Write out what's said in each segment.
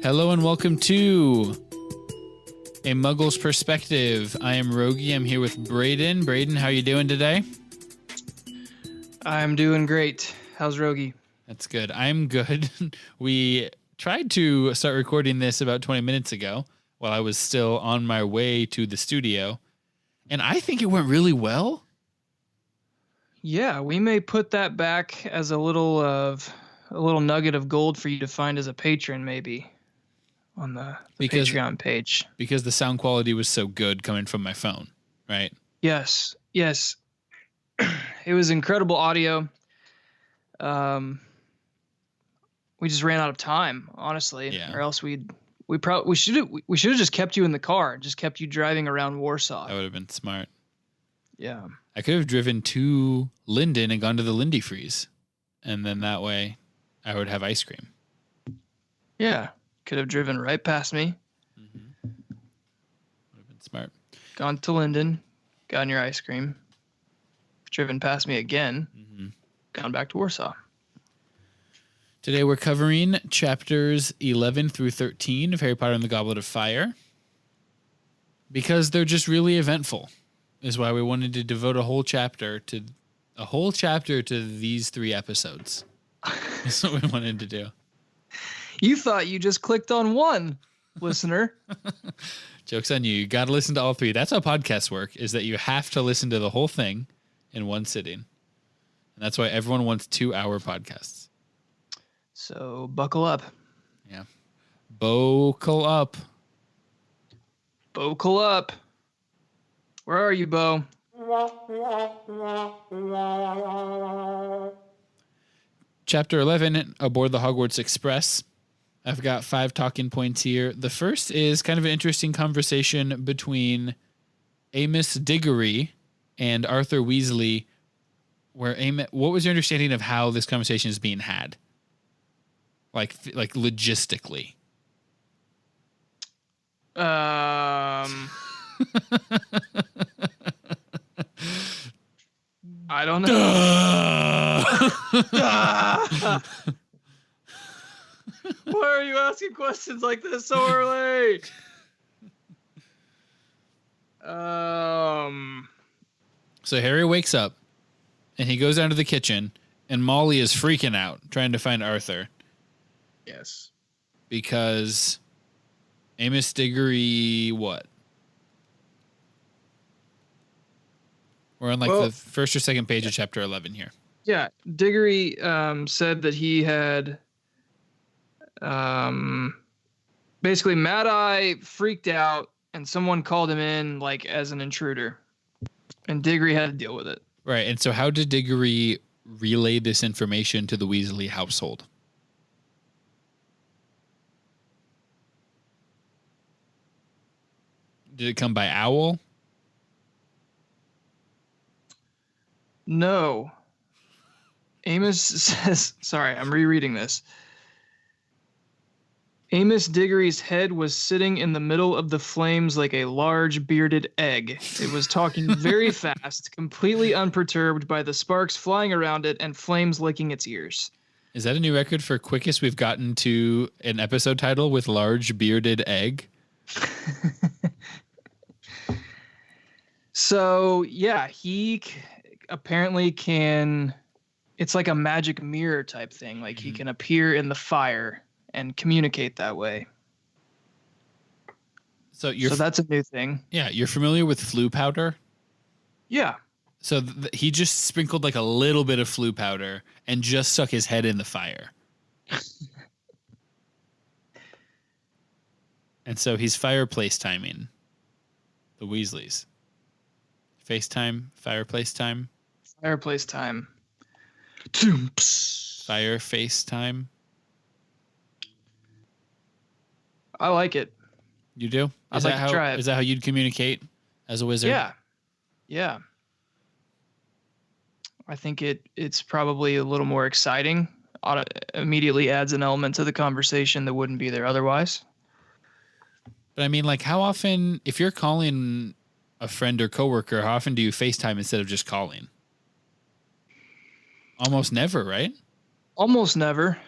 Hello and welcome to A Muggle's Perspective. I am Rogge. I'm here with Braden. Braden, how you doing today? I'm doing great. How's Rogge? That's good. I'm good. We tried to start recording this about 20 minutes ago while I was still on my way to the studio, and I think it went really well. Yeah, we may put that back as a little nugget of gold for you to find as a patron, maybe on the Patreon page. Because the sound quality was so good coming from my phone, right? Yes. It was incredible audio. We just ran out of time, honestly. Yeah. Or else we should have just kept you in the car, just kept you driving around Warsaw. That would have been smart. Yeah. I could have driven to Linden and gone to the Lindy Freeze, and then that way I would have ice cream. Yeah. Could have driven right past me. Mm-hmm. Would have been smart. Gone to Linden, gotten your ice cream, driven past me again, gone back to Warsaw. Today we're covering chapters 11 through 13 of Harry Potter and the Goblet of Fire because they're just really eventful. Is why we wanted to devote a whole chapter to these 3 episodes. That's what we wanted to do. You thought you just clicked on one, listener. Joke's on you. You got to listen to all 3. That's how podcasts work, is that you have to listen to the whole thing in one sitting. And that's why everyone wants 2-hour podcasts. So buckle up. Yeah. Buckle up. Buckle up. Where are you, Bo? Chapter 11, aboard the Hogwarts Express. I've got 5 talking points here. The first is kind of an interesting conversation between Amos Diggory and Arthur Weasley. What was your understanding of how this conversation is being had? Like logistically. I don't know. Why are you asking questions like this so early? So Harry wakes up and he goes down to the kitchen and Molly is freaking out trying to find Arthur. Yes. Because Amos Diggory, what? We're on the first or second page of chapter 11 here. Yeah, Diggory said that he had basically Mad Eye freaked out and someone called him in as an intruder. And Diggory had to deal with it. Right, and so how did Diggory relay this information to the Weasley household? Did it come by owl? No. Amos says, sorry, I'm rereading this. Amos Diggory's head was sitting in the middle of the flames like a large bearded egg. It was talking very fast, completely unperturbed by the sparks flying around it and flames licking its ears. Is that a new record for quickest we've gotten to an episode title with large bearded egg? So, yeah, he apparently can, it's like a magic mirror type thing. Like he can appear in the fire and communicate that way. So that's a new thing. Yeah, you're familiar with flu powder? Yeah. So he just sprinkled like a little bit of flu powder and just stuck his head in the fire. And so he's fireplace timing the Weasleys. FaceTime, fireplace time. Fireplace time. Fire face time. I like it. You do? I'd like to try it. Is that how you'd communicate as a wizard? Yeah. I think it's probably a little more exciting. Immediately adds an element to the conversation that wouldn't be there otherwise. But I mean, how often, if you're calling a friend or coworker, how often do you FaceTime instead of just calling? Almost never, right? Almost never.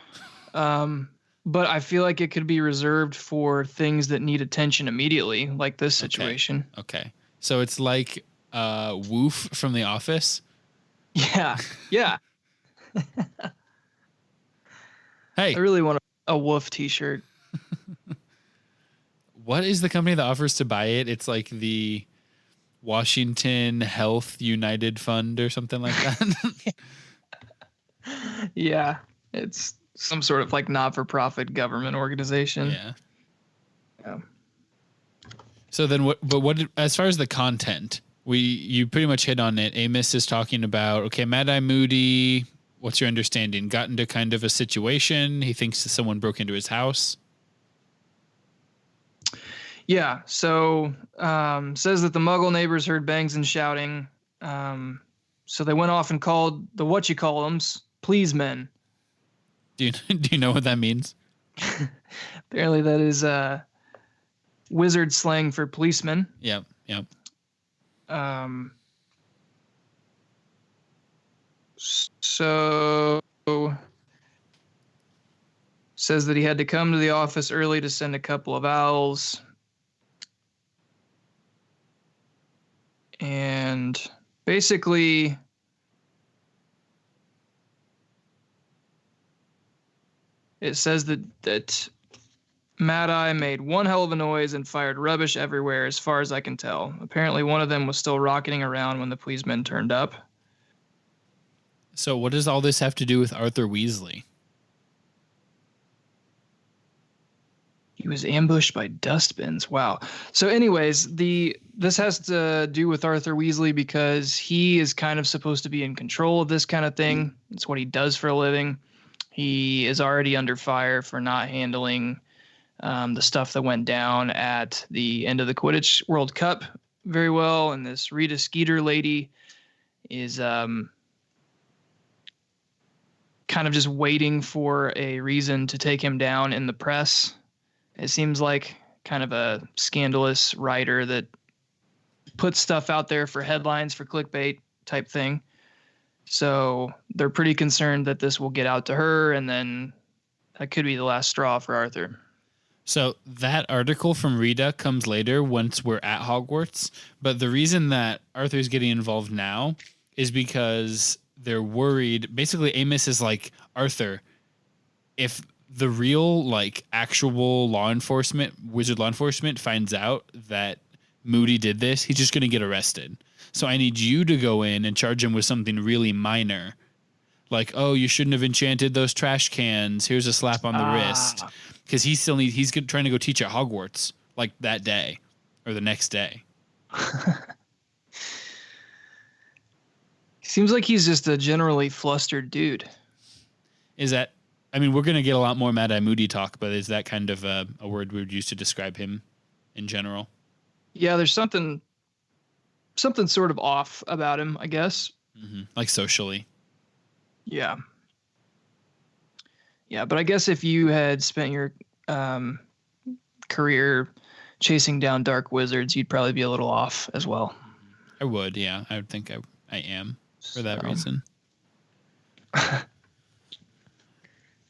but I feel like it could be reserved for things that need attention immediately, like this situation. Okay. So it's like Woof from The Office. Yeah. Yeah. I Hey, really want a Wolf t-shirt. what is the company that offers to buy it? It's like the Washington Health United Fund or something like that. Yeah. It's some sort of like not-for-profit government organization. Yeah. Yeah. So then what as far as the content, you pretty much hit on it. Amos is talking about, okay, Mad Eye Moody, what's your understanding? Got into kind of a situation. He thinks that someone broke into his house. Yeah. So says that the Muggle neighbors heard bangs and shouting. So they went off and called the whatchamacallums please men. Do you know what that means? Apparently that is wizard slang for policemen. Yep. So says that he had to come to the office early to send a couple of owls. And basically it says that Mad Eye made one hell of a noise and fired rubbish everywhere, as far as I can tell. Apparently, one of them was still rocketing around when the policemen turned up. So what does all this have to do with Arthur Weasley? He was ambushed by dustbins. Wow. So, anyways, this has to do with Arthur Weasley because he is kind of supposed to be in control of this kind of thing. It's what he does for a living. He is already under fire for not handling the stuff that went down at the end of the Quidditch World Cup very well. And this Rita Skeeter lady is kind of just waiting for a reason to take him down in the press. It seems like kind of a scandalous writer that puts stuff out there for headlines, for clickbait type thing. So they're pretty concerned that this will get out to her, and then that could be the last straw for Arthur. So that article from Rita comes later once we're at Hogwarts. But the reason that Arthur's getting involved now is because they're worried. Basically, Amos is like, Arthur, if the real, like, actual wizard law enforcement finds out that Moody did this, he's just going to get arrested. So I need you to go in and charge him with something really minor. Like, oh, you shouldn't have enchanted those trash cans. Here's a slap on the wrist. Because he's trying to go teach at Hogwarts, like, that day or the next day. Seems like he's just a generally flustered dude. Is that, I mean, we're going to get a lot more Mad Eye Moody talk, but is that kind of a word we would use to describe him in general? Yeah, there's something sort of off about him, I guess. Mm-hmm. Like socially. Yeah. Yeah, but I guess if you had spent your career chasing down dark wizards, you'd probably be a little off as well. I would, yeah. I would think I am for that reason.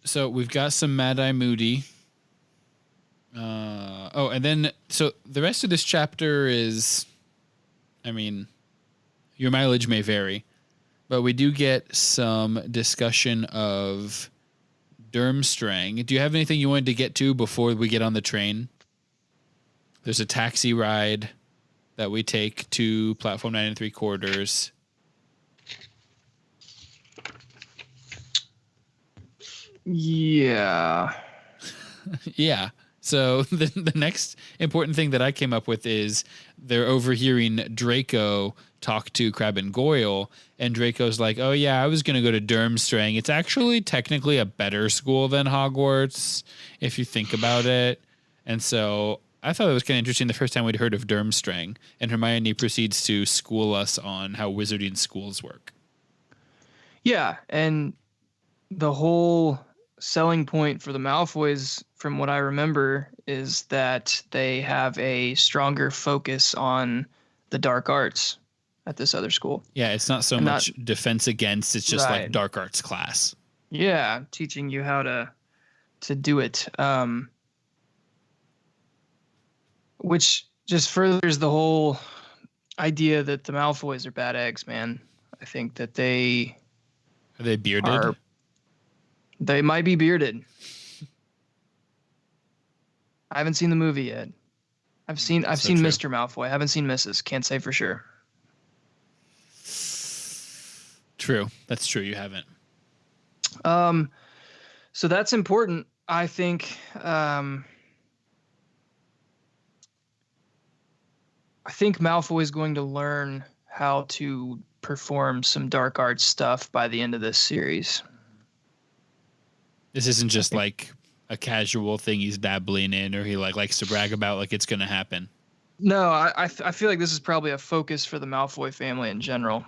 So we've got some Mad Eye Moody. And then, so the rest of this chapter is, I mean, your mileage may vary, but we do get some discussion of Durmstrang. Do you have anything you wanted to get to before we get on the train? There's a taxi ride that we take to platform 9 3/4. Yeah. Yeah. So the next important thing that I came up with is they're overhearing Draco talk to Crabbe and Goyle, and Draco's like, oh yeah, I was going to go to Durmstrang. It's actually technically a better school than Hogwarts, if you think about it. And so I thought it was kind of interesting the first time we'd heard of Durmstrang, and Hermione proceeds to school us on how wizarding schools work. Yeah, and the whole selling point for the Malfoys, from what I remember, is that they have a stronger focus on the dark arts at this other school. Yeah, it's not so much defense against, it's just like dark arts class. Yeah, teaching you how to to do it. Which just furthers the whole idea that the Malfoys are bad eggs, man. I think that Are they bearded? They might be bearded. I haven't seen the movie yet. I've seen true. Mr. Malfoy. I haven't seen Mrs. Can't say for sure. True. That's true. You haven't. So that's important. I think Malfoy is going to learn how to perform some dark arts stuff by the end of this series. This isn't just like a casual thing he's dabbling in, or he likes to brag about like it's going to happen. No, I feel like this is probably a focus for the Malfoy family in general.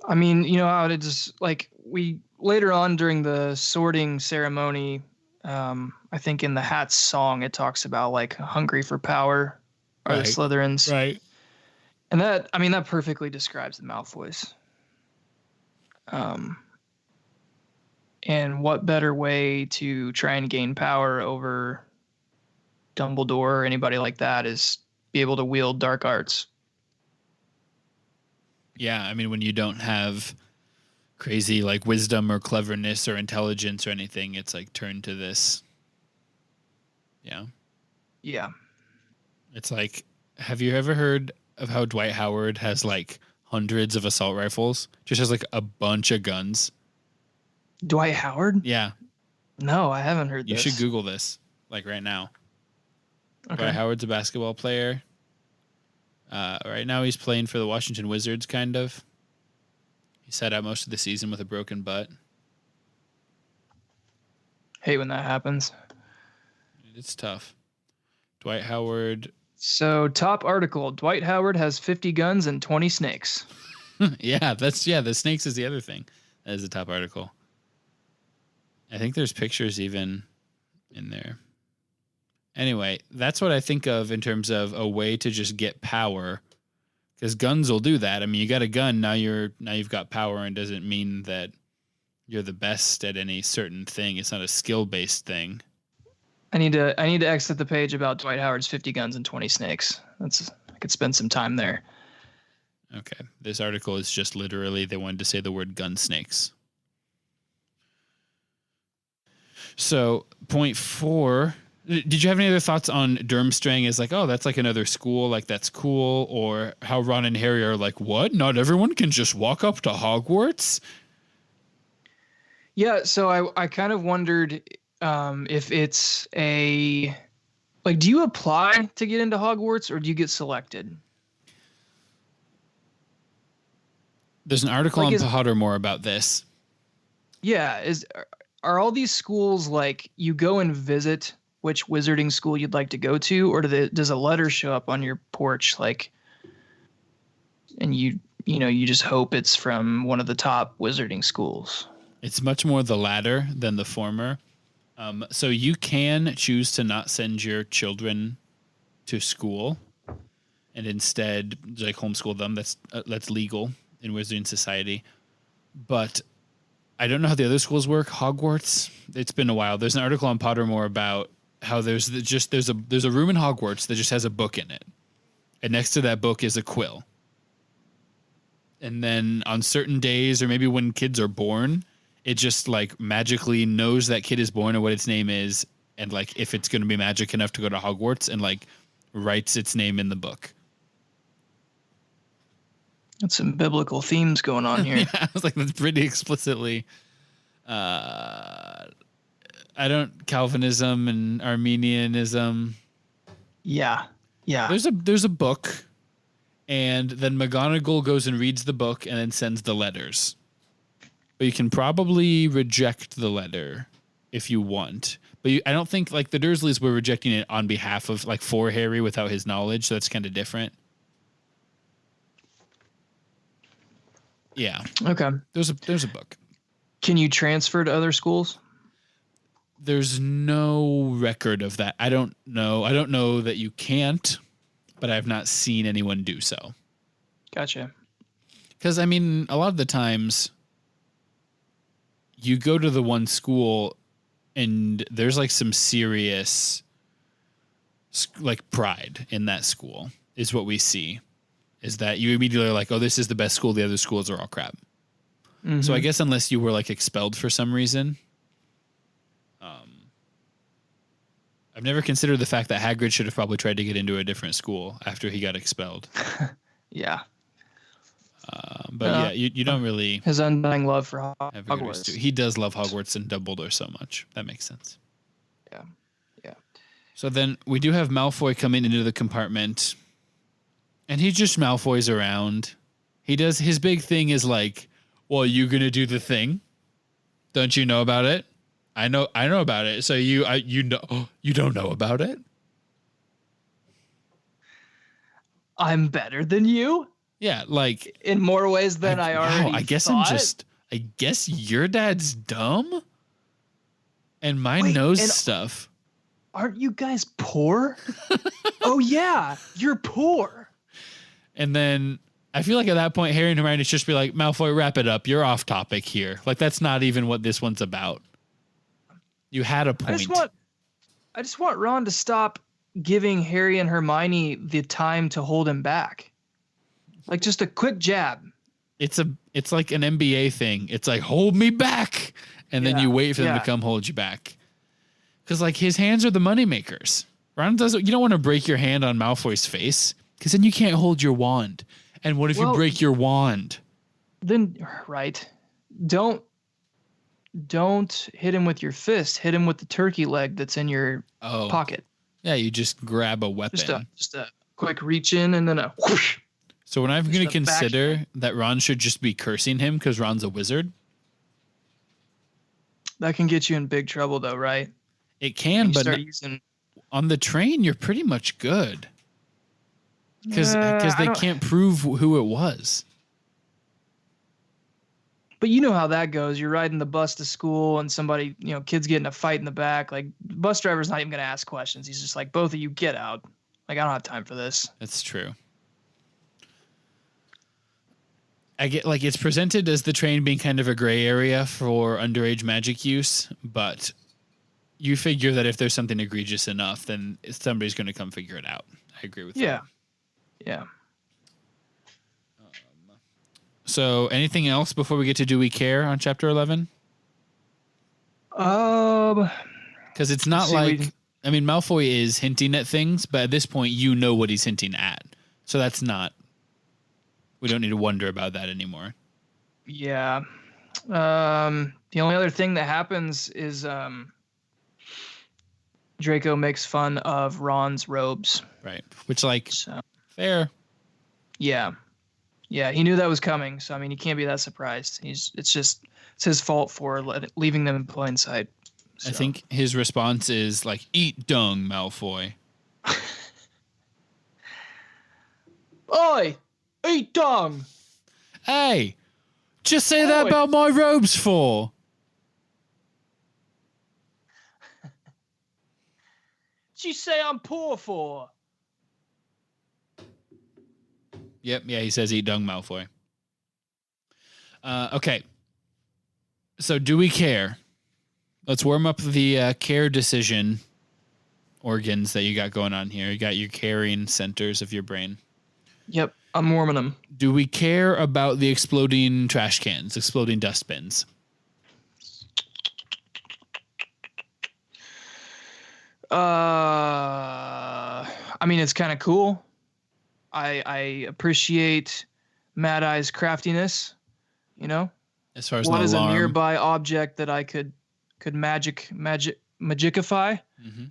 I mean, you know how it just like we later on during the sorting ceremony, I think in the Hats song it talks about like hungry for power are the Slytherins. Right. And that perfectly describes the Malfoys. And what better way to try and gain power over Dumbledore or anybody like that is be able to wield dark arts. Yeah, I mean, when you don't have crazy like wisdom or cleverness or intelligence or anything, it's like turn to this. Yeah. Yeah. It's like, have you ever heard of how Dwight Howard has like hundreds of assault rifles? Just has like a bunch of guns. Dwight Howard? Yeah. No, I haven't heard You this. should Google this like right now. Okay. Dwight Howard's a basketball player. Right now he's playing for the Washington Wizards, kind of. He sat out most of the season with a broken butt. Hate when that happens. It's tough. Dwight Howard. So, top article, Dwight Howard has 50 guns and 20 snakes. The snakes is the other thing. That is the top article. I think there's pictures even in there. Anyway, that's what I think of in terms of a way to just get power, because guns will do that. I mean, you got a gun, now you've got power, and doesn't mean that you're the best at any certain thing. It's not a skill-based thing. I need to exit the page about Dwight Howard's 50 guns and 20 snakes. I could spend some time there. Okay. This article is just literally they wanted to say the word gun snakes. So, point 4. Did you have any other thoughts on Durmstrang as like, oh, that's like another school, like that's cool, or how Ron and Harry are like, what? Not everyone can just walk up to Hogwarts? Yeah, so I kind of wondered if it's do you apply to get into Hogwarts or do you get selected? There's an article on Pottermore about this. Yeah, are all these schools like you go and visit which wizarding school you'd like to go to, or does a letter show up on your porch and you just hope it's from one of the top wizarding schools? It's much more the latter than the former. So you can choose to not send your children to school and instead like homeschool them. That's legal in Wizarding Society. But I don't know how the other schools work. Hogwarts, it's been a while. There's an article on Pottermore about how there's a room in Hogwarts that just has a book in it. And next to that book is a quill. And then on certain days, or maybe when kids are born, it just like magically knows that kid is born and what its name is, and like if it's going to be magic enough to go to Hogwarts, and like writes its name in the book. That's some biblical themes going on here. Yeah, I was like, that's pretty explicitly. Calvinism and Arminianism. Yeah. There's a book, and then McGonagall goes and reads the book and then sends the letters. But you can probably reject the letter if you want. But I don't think like the Dursleys were rejecting it on behalf of like for Harry without his knowledge. So that's kind of different. Yeah. Okay. There's a book. Can you transfer to other schools? There's no record of that. I don't know. I don't know that you can't, but I've not seen anyone do so. Gotcha. Because I mean, a lot of the times, you go to the one school and there's like some serious like pride in that school is what we see, is that you immediately are like, oh, this is the best school. The other schools are all crap. Mm-hmm. So I guess unless you were like expelled for some reason, I've never considered the fact that Hagrid should have probably tried to get into a different school after he got expelled. Yeah. But yeah, you don't really his undying love for have a good reason Hogwarts. to. He does love Hogwarts and Dumbledore so much. That makes sense. Yeah. Yeah. So then we do have Malfoy coming into the compartment, and he just Malfoy's around. He does his big thing is like, well, you gonna do the thing? Don't you know about it? I know about it. So you know you don't know about it? I'm better than you? Yeah, like in more ways than I already I guess thought. I guess your dad's dumb and mine knows stuff. Aren't you guys poor? Oh yeah, you're poor. And then I feel like at that point, Harry and Hermione should just be like, Malfoy, wrap it up. You're off topic here. Like, that's not even what this one's about. You had a point. I just want Ron to stop giving Harry and Hermione the time to hold him back. Like just a quick jab. It's like an NBA thing. It's like, hold me back. And then you wait for them to come hold you back. Because like his hands are the money makers. Ron doesn't, you don't want to break your hand on Malfoy's face because then you can't hold your wand. And what if you break your wand? Then, right. Don't hit him with your fist. Hit him with the turkey leg that's in your pocket. Yeah, you just grab a weapon. Just a quick reach in and then a whoosh. So when I'm going to consider that Ron should just be cursing him because Ron's a wizard. That can get you in big trouble though, right? It can, but on the train, you're pretty much good. Because they can't prove who it was. But you know how that goes. You're riding the bus to school and somebody, kids get in a fight in the back. Like, the bus driver's not even going to ask questions. He's just like, both of you get out. Like, I don't have time for this. That's true. I get, like, it's presented as the train being kind of a gray area for underage magic use, but you figure that if there's something egregious enough, then somebody's going to come figure it out. I agree with that. Yeah. So anything else before we get to Do We Care on chapter 11? Because it's not Malfoy is hinting at things, but at this point you know what he's hinting at. So that's not, we don't need to wonder about that anymore. Yeah. The only other thing that happens is Draco makes fun of Ron's robes. Right. Which fair. Yeah. Yeah, he knew that was coming, so he can't be that surprised. It's his fault for leaving them in plain sight. So. I think his response is like, "Eat dung, Malfoy." Oi, eat dung. Hey, just say that about my robes for. What'd you say I'm poor for? Yep, yeah, he says eat dung, Malfoy. Okay. So do we care? Let's warm up the care decision organs that you got going on here. You got your caring centers of your brain. Yep, I'm warming them. Do we care about the exploding trash cans, exploding dustbins? It's kind of cool. I appreciate Mad Eye's craftiness, As far as what is a nearby object that I could magicify? Mm-hmm.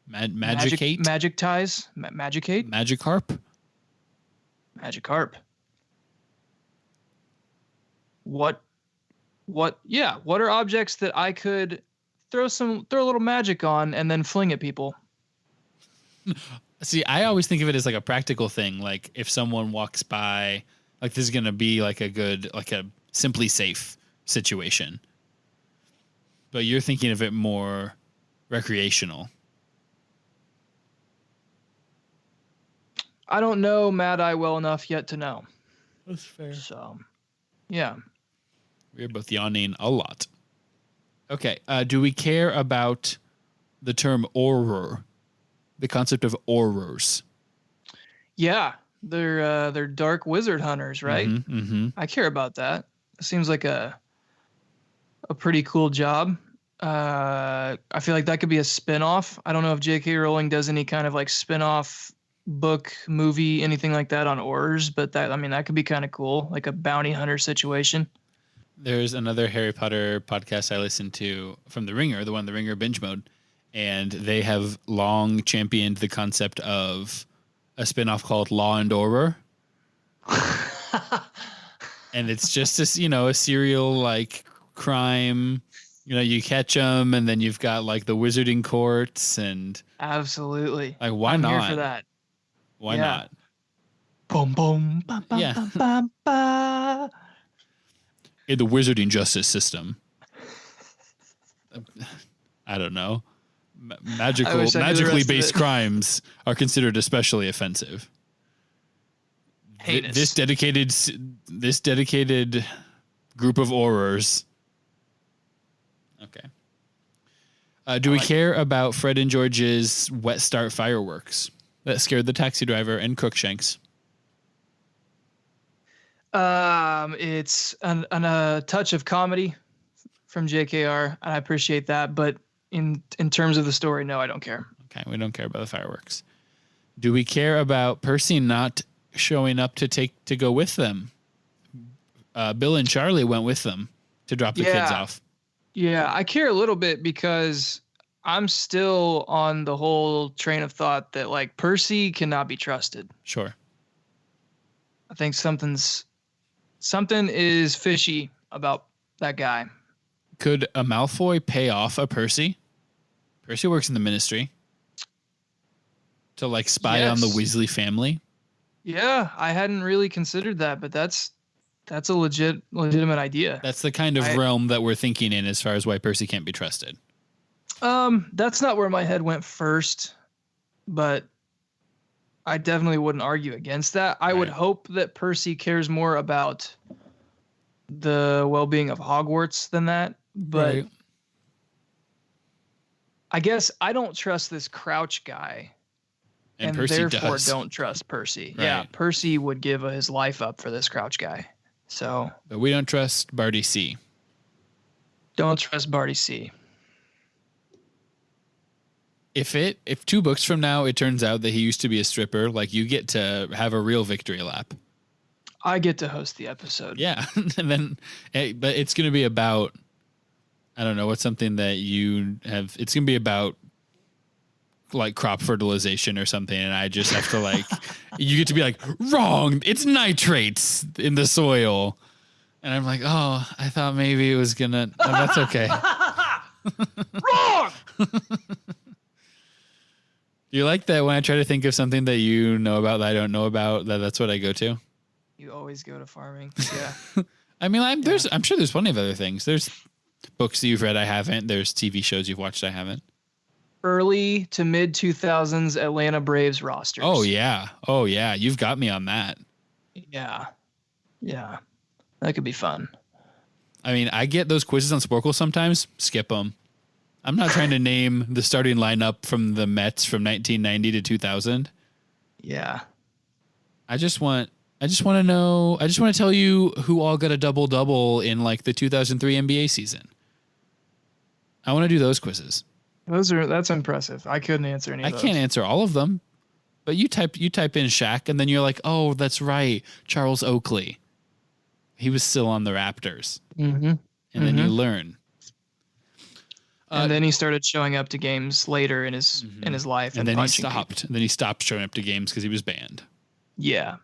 Magicate? Magictize? Magicate? Magikarp? Magikarp. What are objects that I could throw a little magic on and then fling at people? See, I always think of it as like a practical thing. Like if someone walks by, like this is going to be like a simply safe situation. But you're thinking of it more recreational. I don't know Mad Eye well enough yet to know. That's fair. So, yeah. We're both yawning a lot. Okay. Do we care about the term horror? The concept of horrors? Yeah, they're dark wizard hunters, right? Mm-hmm. I care about that. It seems like a pretty cool job. I feel like that could be a spin-off. I don't know if J.K. Rowling does any kind of like spin-off book, movie, anything like that on horrors, but that could be kind of cool, like a bounty hunter situation. There's another Harry Potter podcast I listen to from The Ringer, the one The Ringer binge mode, and they have long championed the concept of a spinoff called Law and Order. And it's just this, a serial like crime. You catch them, and then you've got like the wizarding courts, and absolutely, like why I'm not? here for that. Why not? Boom, boom, bum, bum, Yeah. bum, bum, bum. In the wizarding justice system, I don't know. Magically based crimes are considered especially offensive. Heinous. This dedicated group of horrors. Okay. Do we care about Fred and George's wet start fireworks that scared the taxi driver and Crookshanks? It's a touch of comedy from JKR, and I appreciate that. But in terms of the story, no, I don't care. Okay, we don't care about the fireworks. Do we care about Percy not showing up to go with them? Bill and Charlie went with them to drop the kids off. Yeah, I care a little bit because I'm still on the whole train of thought that like Percy cannot be trusted. Sure. I think something is fishy about that guy. Could a Malfoy pay off a Percy? Percy works in the Ministry. To like spy on the Weasley family? Yeah, I hadn't really considered that, but that's a legitimate idea. That's the kind of realm that we're thinking in as far as why Percy can't be trusted. That's not where my head went first, but I definitely wouldn't argue against that. I would hope that Percy cares more about the well-being of Hogwarts than that, but I guess I don't trust this Crouch guy, and Percy therefore does. Don't trust Percy. Right. Yeah, Percy would give his life up for this Crouch guy. So, but we don't trust Barty C. Don't trust Barty C. If 2 books from now it turns out that he used to be a stripper, like you get to have a real victory lap. I get to host the episode. Yeah, and then, but it's going to be about, I don't know, what's something that you have. It's going to be about like crop fertilization or something, and I just have to like, you get to be like, wrong, it's nitrates in the soil, and I'm like, oh, I thought maybe it was gonna. Oh, that's okay. Wrong. Do you like that when I try to think of something that you know about that I don't know about? That's what I go to. You always go to farming. Yeah. I mean, I'm sure there's plenty of other things. There's books that you've read I haven't. There's TV shows you've watched I haven't. Early to mid 2000s Atlanta Braves rosters. Oh yeah. You've got me on that. Yeah. That could be fun. I mean, I get those quizzes on Sporkle sometimes. Skip them. I'm not trying to name the starting lineup from the Mets from 1990 to 2000. Yeah. I just want to know. I just want to tell you who all got a double-double in like the 2003 NBA season. I want to do those quizzes. That's impressive. I couldn't answer any of those. I can't answer all of them. But you type in Shaq and then you're like, "Oh, that's right. Charles Oakley. He was still on the Raptors." Mm-hmm. And then you learn. And then he started showing up to games later in his life, and then he stopped. People. And then he stopped showing up to games because he was banned. Yeah,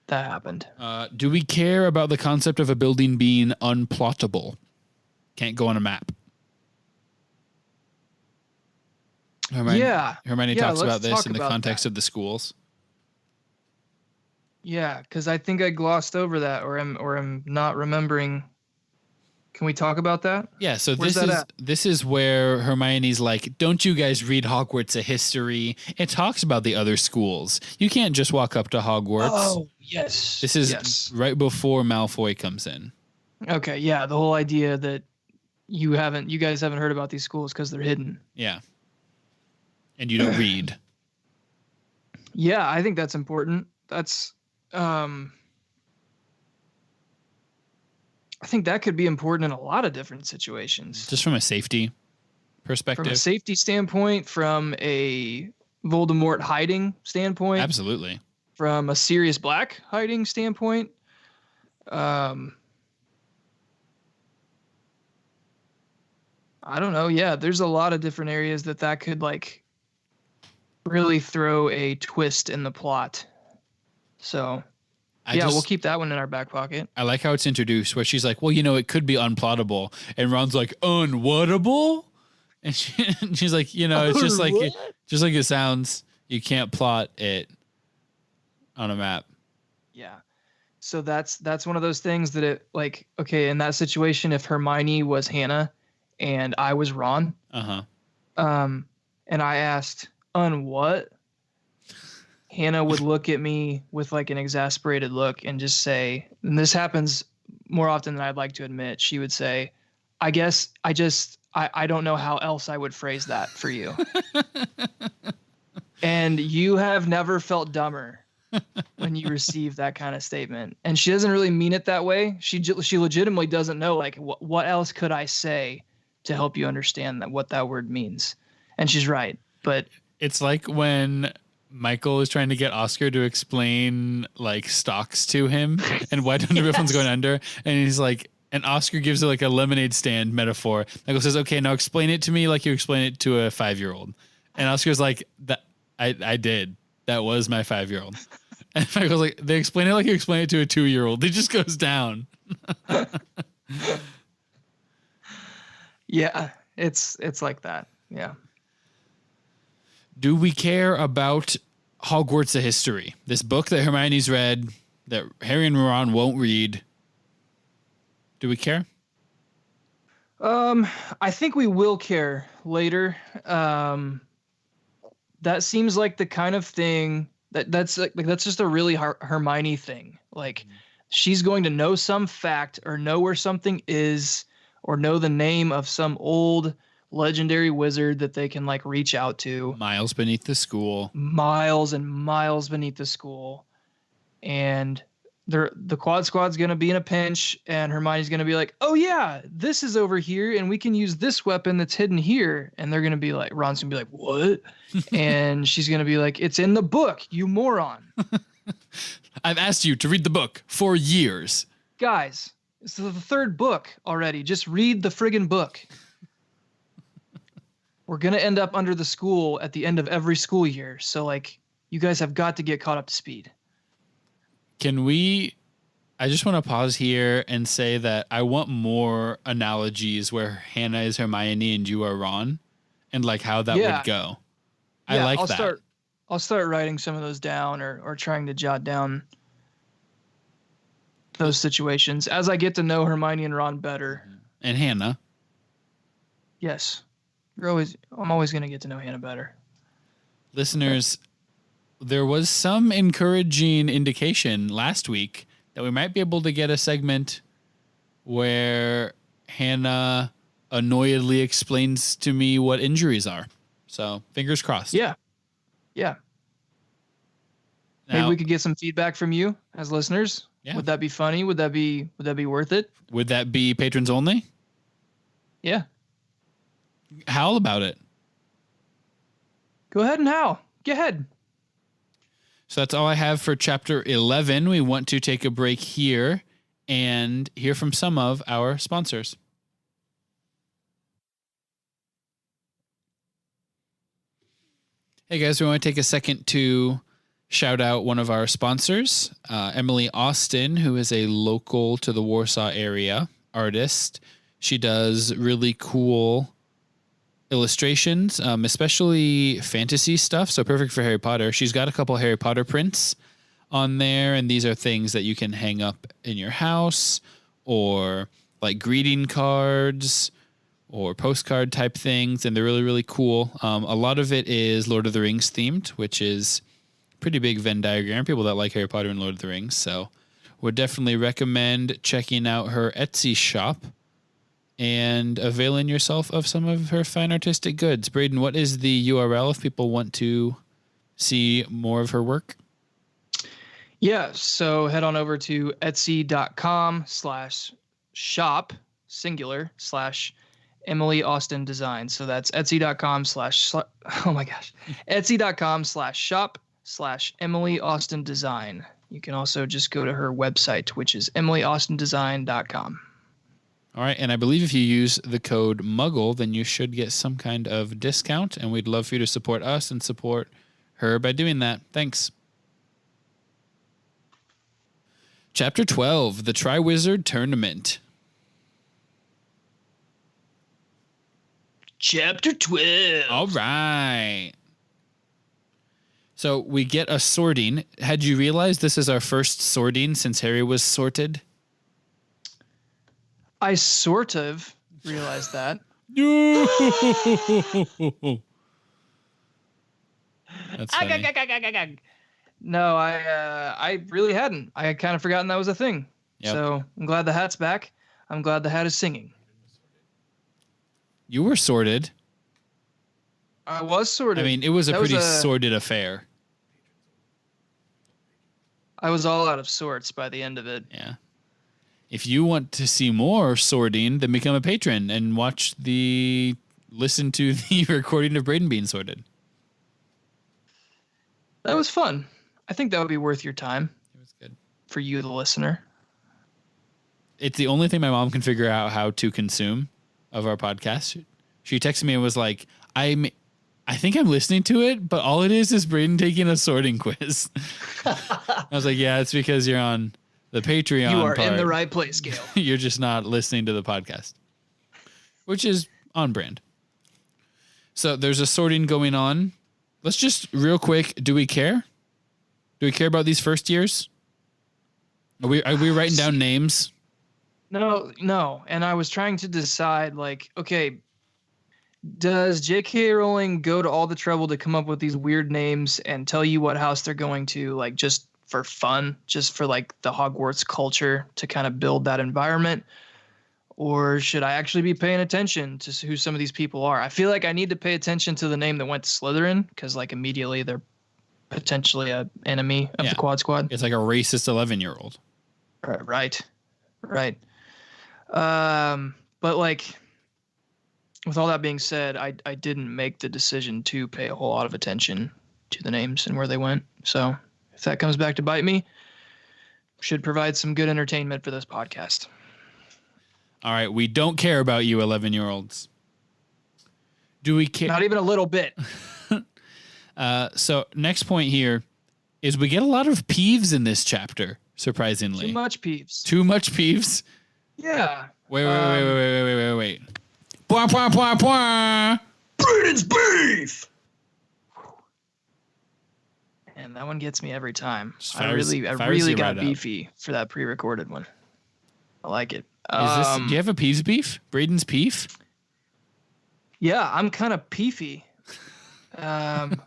that happened. Do we care about the concept of a building being unplottable? Can't go on a map. Hermione talks about this in the context of the schools. Yeah, because I think I glossed over that, or I'm not remembering. Can we talk about that? Yeah, so this is where Hermione's like, don't you guys read Hogwarts a history? It talks about the other schools. You can't just walk up to Hogwarts. Oh, yes. This is right before Malfoy comes in. Okay, yeah, the whole idea that you guys haven't heard about these schools because they're hidden. Yeah. And you don't read. Yeah, I think that's important. Um, I think that could be important in a lot of different situations. Just from a safety From a perspective. safety standpoint, from a Voldemort hiding standpoint, Absolutely. from a Sirius Black hiding standpoint. Um, I don't know. Yeah, there's a lot of different areas that could like really throw a twist in the plot. So we'll keep that one in our back pocket. I like how it's introduced where she's like, well, it could be unplottable. And Ron's like, unwhatable? And she's like, it's just like it sounds. You can't plot it on a map. Yeah. So that's one of those things that it like, okay, in that situation, if Hermione was Hannah and I was Ron, and I asked, what? Hannah would look at me with like an exasperated look and just say, and this happens more often than I'd like to admit, she would say, I guess I don't know how else I would phrase that for you. And you have never felt dumber when you receive that kind of statement. And she doesn't really mean it that way. She legitimately doesn't know, like, what else could I say to help you understand what that word means? And she's right. But it's like when Michael is trying to get Oscar to explain like stocks to him and why don't everyone's going under. And he's like, and Oscar gives it like a lemonade stand metaphor. Michael says, okay, now explain it to me like you explain it to a 5-year-old. And Oscar's like, I did. That was my 5-year-old. And Michael's like, they explain it like you explain it to a 2-year-old. It just goes down. Yeah, it's like that. Yeah. Do we care about Hogwarts: A History? This book that Hermione's read, that Harry and Ron won't read. Do we care? I think we will care later. That seems like the kind of thing that's just a really Hermione thing. Like, she's going to know some fact or know where something is or know the name of some old legendary wizard that they can like reach out to. Miles beneath the school. Miles and miles beneath the school. And the Quad Squad's going to be in a pinch, and Hermione's going to be like, oh yeah, this is over here and we can use this weapon that's hidden here. And they're going to be like, Ron's going to be like, what? And she's going to be like, it's in the book, you moron. I've asked you to read the book for years. Guys, it's the third book already. Just read the friggin' book. We're going to end up under the school at the end of every school year. So like, you guys have got to get caught up to speed. I just want to pause here and say that I want more analogies where Hannah is Hermione and you are Ron, and like how that would go. I like that. I'll start writing some of those down or trying to jot down those situations as I get to know Hermione and Ron better. And Hannah. Yes. I'm always going to get to know Hannah better. Listeners, there was some encouraging indication last week that we might be able to get a segment where Hannah annoyedly explains to me what injuries are. So fingers crossed. Yeah. Yeah. Maybe we could get some feedback from you as listeners. Yeah. Would that be funny? Would that be worth it? Would that be patrons only? Yeah. Howl about it. Go ahead and howl. Go ahead. So that's all I have for chapter 11. We want to take a break here and hear from some of our sponsors. Hey guys, we want to take a second to shout out one of our sponsors, Emily Austin, who is a local to the Warsaw area artist. She does really cool illustrations, especially fantasy stuff. So perfect for Harry Potter. She's got a couple Harry Potter prints on there. And these are things that you can hang up in your house or like greeting cards or postcard type things. And they're really, really cool. A lot of it is Lord of the Rings themed, which is pretty big Venn diagram. People that like Harry Potter and Lord of the Rings. So would definitely recommend checking out her Etsy shop and availing yourself of some of her fine artistic goods. Braden, what is the URL if people want to see more of her work? Yeah, so head on over to etsy.com/shop, singular, /Emily Austin Design. So that's etsy.com/ oh my gosh, etsy.com/shop/Emily Austin Design. You can also just go to her website, which is emilyaustindesign.com. All right, and I believe if you use the code MUGGLE, then you should get some kind of discount, and we'd love for you to support us and support her by doing that. Thanks. Chapter 12, the Triwizard Tournament. Chapter 12. All right. So we get a sorting. Had you realized this is our first sorting since Harry was sorted? I sort of realized that. That's funny. No, I really hadn't. I had kind of forgotten that was a thing. Yep. So I'm glad the hat's back. I'm glad the hat is singing. You were sorted. I was sorted. I mean, it was a pretty sordid affair. I was all out of sorts by the end of it. Yeah. If you want to see more sorting, then become a patron and listen to the recording of Braden being sorted. That was fun. I think that would be worth your time. It was good. For you, the listener. It's the only thing my mom can figure out how to consume of our podcast. She texted me and was like, I think I'm listening to it, but all it is Braden taking a sorting quiz. I was like, yeah, it's because you're on the Patreon. You are in the right place, Gail. You're just not listening to the podcast, which is on brand. So there's a sorting going on. Let's just real quick. Do we care? Do we care about these first years? Are we writing down names? No. And I was trying to decide, like, okay, does J.K. Rowling go to all the trouble to come up with these weird names and tell you what house they're going to, like, just for fun, just for, like, the Hogwarts culture to kind of build that environment? Or should I actually be paying attention to who some of these people are? I feel like I need to pay attention to the name that went to Slytherin because, like, immediately they're potentially an enemy of the Quad Squad. It's like a racist 11-year-old. Right. But, like, with all that being said, I didn't make the decision to pay a whole lot of attention to the names and where they went. So if that comes back to bite me, should provide some good entertainment for this podcast. All right, we don't care about you 11-year-olds. Do we care? Not even a little bit. So next point here is we get a lot of peeves in this chapter, surprisingly. Too much peeves. Too much peeves? Yeah. Wait. Bwah, bwah, bwah, bwah. Braden's beef! And that one gets me every time. I really got beefy for that pre-recorded one. I like it. Do you have a peeves beef? Braden's peef? Yeah, I'm kind of peefy. And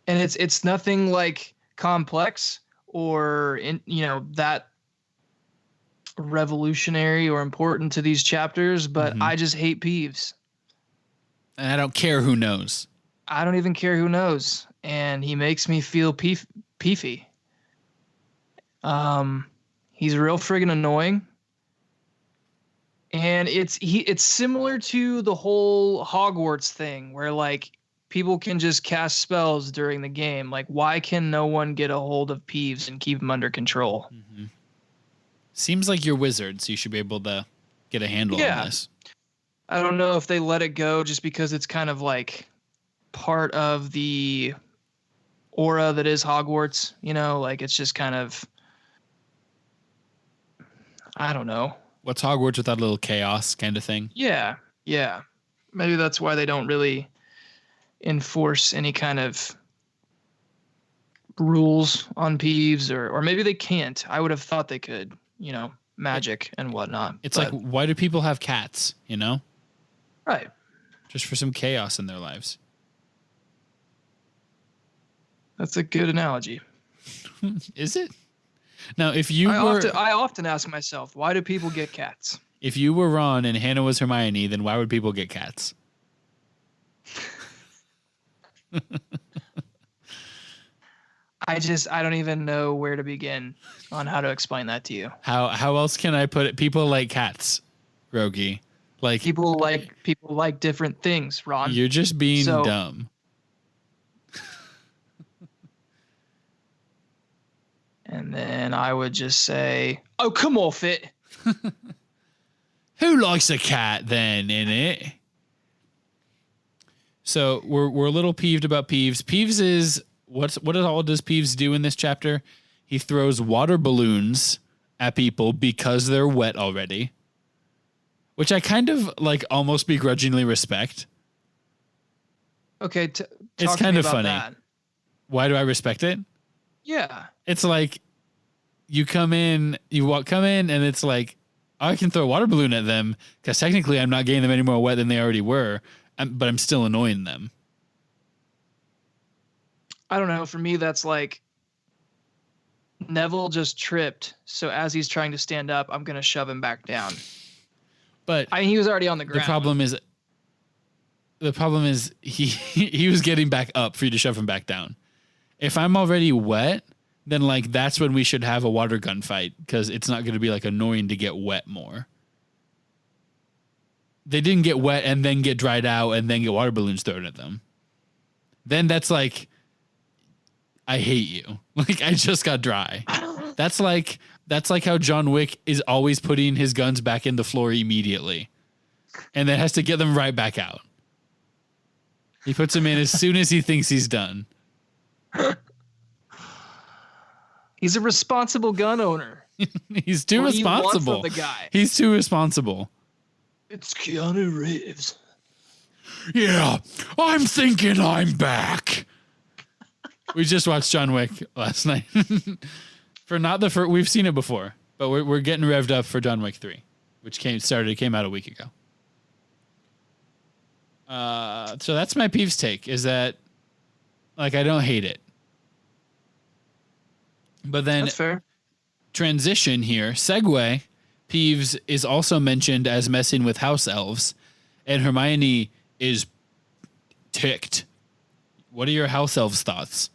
it's nothing like complex or that revolutionary or important to these chapters, but I just hate peeves. And I don't care who knows. I don't even care who knows. And he makes me feel peefy. He's real friggin' annoying. And it's similar to the whole Hogwarts thing where, like, people can just cast spells during the game. Like, why can no one get a hold of Peeves and keep him under control? Mm-hmm. Seems like you're wizards, so you should be able to get a handle on this. I don't know if they let it go just because it's kind of like part of the aura that is Hogwarts, like it's just kind of, I don't know. What's Hogwarts without a little chaos kind of thing? Yeah. Maybe that's why they don't really enforce any kind of rules on Peeves, or maybe they can't. I would have thought they could, magic and whatnot. It's like, why do people have cats, Right. Just for some chaos in their lives. That's a good analogy. Is it? Now, if you I often ask myself, why do people get cats? if you were Ron and Hannah was Hermione, then why would people get cats? I don't even know where to begin on how to explain that to you. How else can I put it? People like cats, Rogge. Like People like different things, Ron. you're just being dumb. And then I would just say, "Oh, come off it." Who likes a cat then, innit? So we're a little peeved about Peeves. Peeves is what all does Peeves do in this chapter? He throws water balloons at people because they're wet already, which I kind of like almost begrudgingly respect. Okay, it's kind of funny. That. Why do I respect it? Yeah, it's like you come in, and it's like I can throw a water balloon at them because technically I'm not getting them any more wet than they already were, but I'm still annoying them. I don't know. For me, that's like Neville just tripped, so as he's trying to stand up, I'm gonna shove him back down. But I mean, he was already on the ground. The problem is he was getting back up for you to shove him back down. If I'm already wet, then like that's when we should have a water gun fight because it's not going to be like annoying to get wet more. They didn't get wet and then get dried out and then get water balloons thrown at them. Then that's like, I hate you. Like I just got dry. That's like how John Wick is always putting his guns back in the floor immediately, and then has to get them right back out. He puts them in as soon as he thinks he's done. He's a responsible gun owner. He's too responsible. The guy. He's too responsible. It's Keanu Reeves. Yeah, I'm thinking I'm back. We just watched John Wick last night. For not the first, we've seen it before, but we're getting revved up for John Wick 3, which came out a week ago. So that's my Peeves take, is that like I don't hate it. But then that's fair. Transition here, segue, Peeves is also mentioned as messing with house elves, and Hermione is ticked. What are your house elves' thoughts?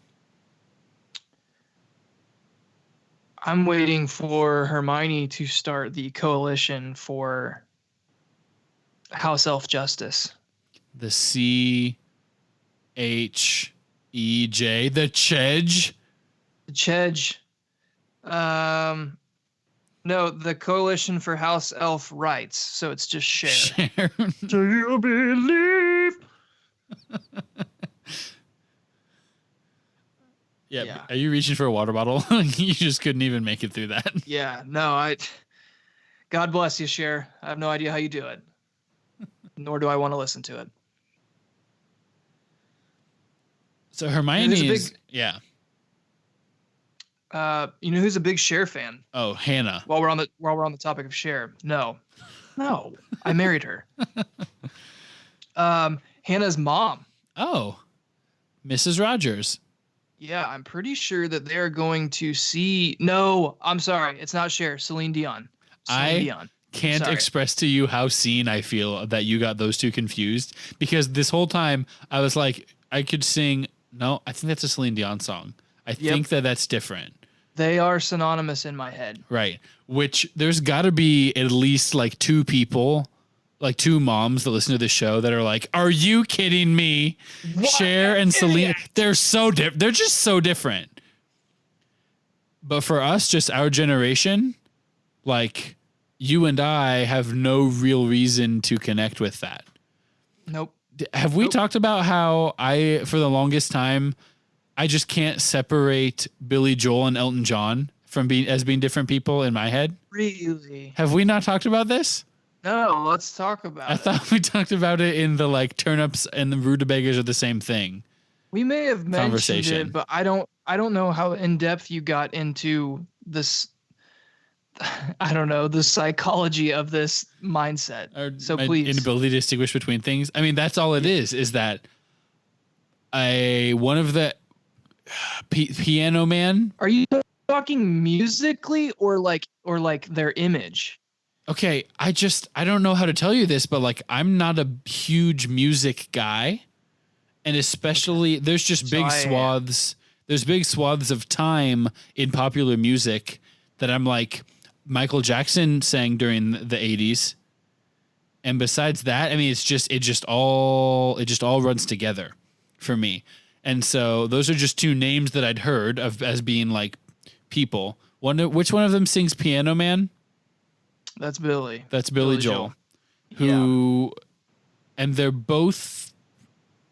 I'm waiting for Hermione to start the coalition for house elf justice. The CHEJ, the Chedge. The Chedge. No, the Coalition for House Elf Rights. So it's just share. Do you believe? Yeah. Are you reaching for a water bottle? You just couldn't even make it through that. Yeah. No, God bless you, Cher. I have no idea how you do it. Nor do I want to listen to it. So Hermione is... Yeah. You know who's a big Cher fan? Oh, Hannah. While we're on the topic of Cher, no, I married her. Hannah's mom. Oh, Mrs. Rogers. Yeah, I'm pretty sure that they're going to see. No, I'm sorry, it's not Cher. Celine Dion. Can't express to you how seen I feel that you got those two confused, because this whole time I was like, I could sing. No, I think that's a Celine Dion song. I think that's different. They are synonymous in my head. Right. Which there's got to be at least like two people, like two moms that listen to the show that are like, are you kidding me? What Cher and Celine, they're so different. They're just so different. But for us, just our generation, like you and I have no real reason to connect with that. Nope. Have we talked about how for the longest time, I just can't separate Billy Joel and Elton John from being different people in my head? Really? Have we not talked about this? No, let's talk about it. I thought we talked about it in the like turnips and the rutabagas are the same thing. We may have mentioned it, but I don't know how in depth you got into this. I don't know the psychology of this mindset. So please, inability to distinguish between things. I mean, that's all it is that one of the Piano Man. Are you talking musically or like their image? Okay, I don't know how to tell you this, but like I'm not a huge music guy, and especially there's just So there's big swaths of time in popular music that I'm like Michael Jackson sang during the 80s. And besides that, I mean it just all runs together for me. And so those are just two names that I'd heard of as being like people. Which one of them sings Piano Man? That's Billy. That's Billy Joel. And they're both.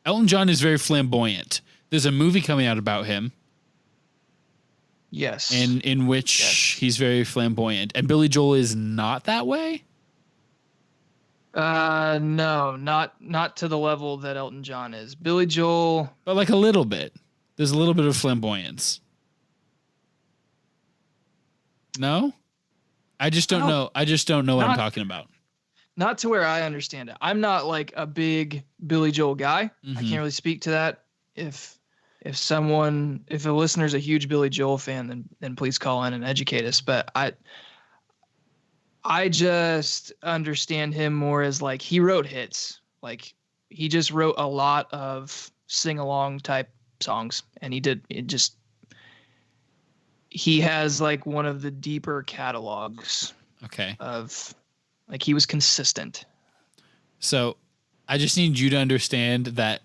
Elton John is very flamboyant. There's a movie coming out about him. Yes. And in which he's very flamboyant, and Billy Joel is not that way. No, not to the level that Elton John is. Billy Joel, but like a little bit. There's a little bit of flamboyance. No? I just don't know. I just don't know what I'm talking about. Not to where I understand it. I'm not like a big Billy Joel guy. I can't really speak to that. If a listener's a huge Billy Joel fan, then please call in and educate us. But I just understand him more as like he wrote hits. Like he just wrote a lot of sing-along type songs, and he has like one of the deeper catalogs. Okay. Of like he was consistent. So I just need you to understand that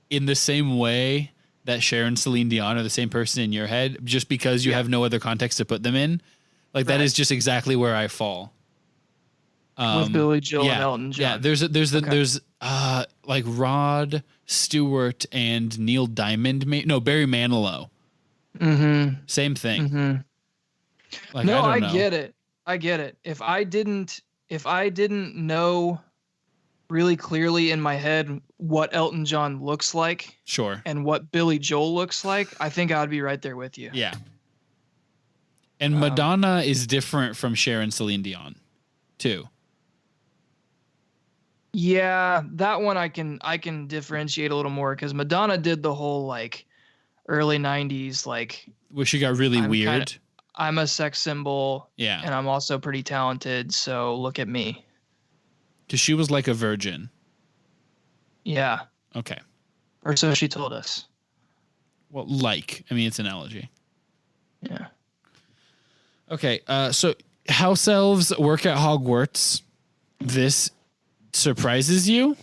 in the same way that Cher and Celine Dion are the same person in your head, just because you have no other context to put them in, like that is just exactly where I fall. With Billy Joel and Elton John. Yeah, there's like Rod Stewart and Neil Diamond. Barry Manilow. Mm-hmm. Same thing. Mm-hmm. Like, no, I get it. I get it. If I didn't know really clearly in my head what Elton John looks like, sure, and what Billy Joel looks like, I think I would be right there with you. Yeah. And Madonna is different from Cher and Celine Dion, too. Yeah, that one I can differentiate a little more because Madonna did the whole like early 90s like where she got really weird. I'm a sex symbol. Yeah. And I'm also pretty talented, so look at me. Because she was like a virgin. Yeah. Okay. Or so she told us. Well, it's an analogy. Yeah. Okay. So house elves work at Hogwarts. This surprises you?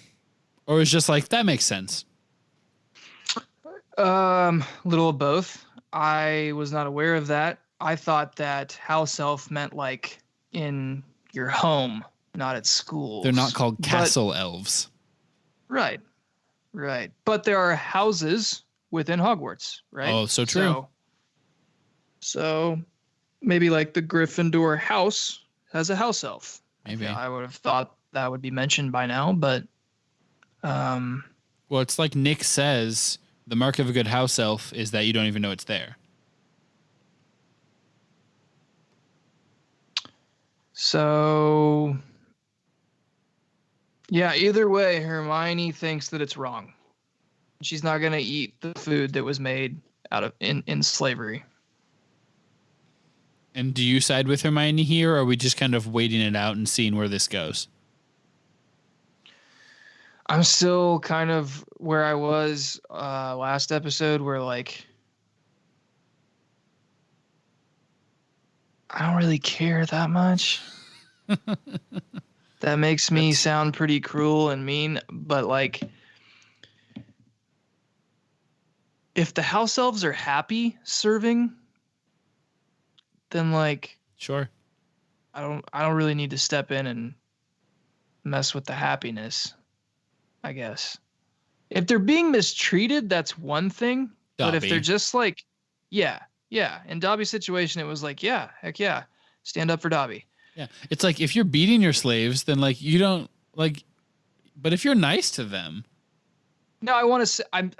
Or is just like, that makes sense? Little of both. I was not aware of that. I thought that house elf meant like in your home, not at school. They're not called castle elves. Right. But there are houses within Hogwarts, right? Oh, so true. So maybe like the Gryffindor house has a house elf. Maybe. I would have thought that would be mentioned by now, but well, it's like Nick says, the mark of a good house elf is that you don't even know it's there. So, yeah, either way, Hermione thinks that it's wrong. She's not going to eat the food that was made out of in slavery. And do you side with Hermione here, or are we just kind of waiting it out and seeing where this goes? I'm still kind of where I was last episode, where like I don't really care that much. That makes me sound pretty cruel and mean, but like if the house elves are happy serving, then like sure. I don't really need to step in and mess with the happiness, I guess. If they're being mistreated, that's one thing. Dobby. But if they're just like, yeah. In Dobby's situation, it was like, yeah, heck yeah, stand up for Dobby. Yeah, it's like if you're beating your slaves, then like you don't like. But if you're nice to them, no, I want to say we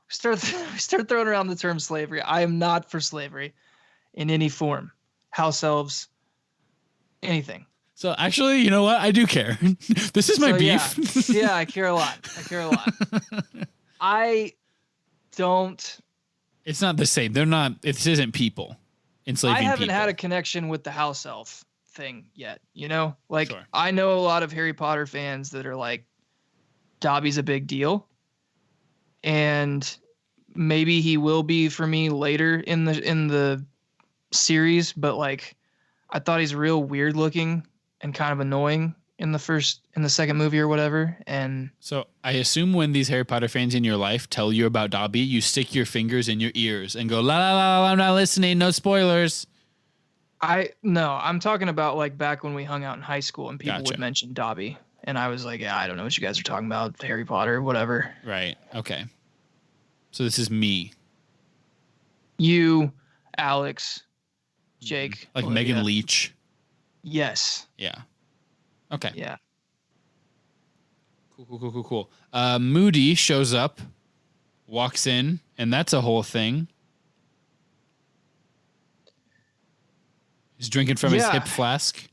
start throwing around the term slavery. I am not for slavery in any form, house elves, anything. So actually, you know what? I do care. This is my beef. Yeah, I care a lot. I don't It's not the same. They're not. This isn't people enslaving I people. haven't had a connection with the house elf thing yet. You know, like Sure. I know a lot of Harry Potter fans that are like, Dobby's a big deal, and maybe he will be for me later in the series. But like, I thought he's real weird looking and kind of annoying in the second movie or whatever. And So I assume when these Harry Potter fans in your life tell you about Dobby, you stick your fingers in your ears and go, la la la, la, I'm not listening. No spoilers. I'm talking about like back when we hung out in high school and people Gotcha. would mention Dobby. And I was like, yeah, I don't know what you guys are talking about. Harry Potter, whatever. Right. Okay. So this is me. You, Alex, Jake. Like Olivia. Megan Leach. Yes. Yeah. Okay. Yeah. Cool. Moody shows up, walks in, and that's a whole thing. He's drinking from his hip flask.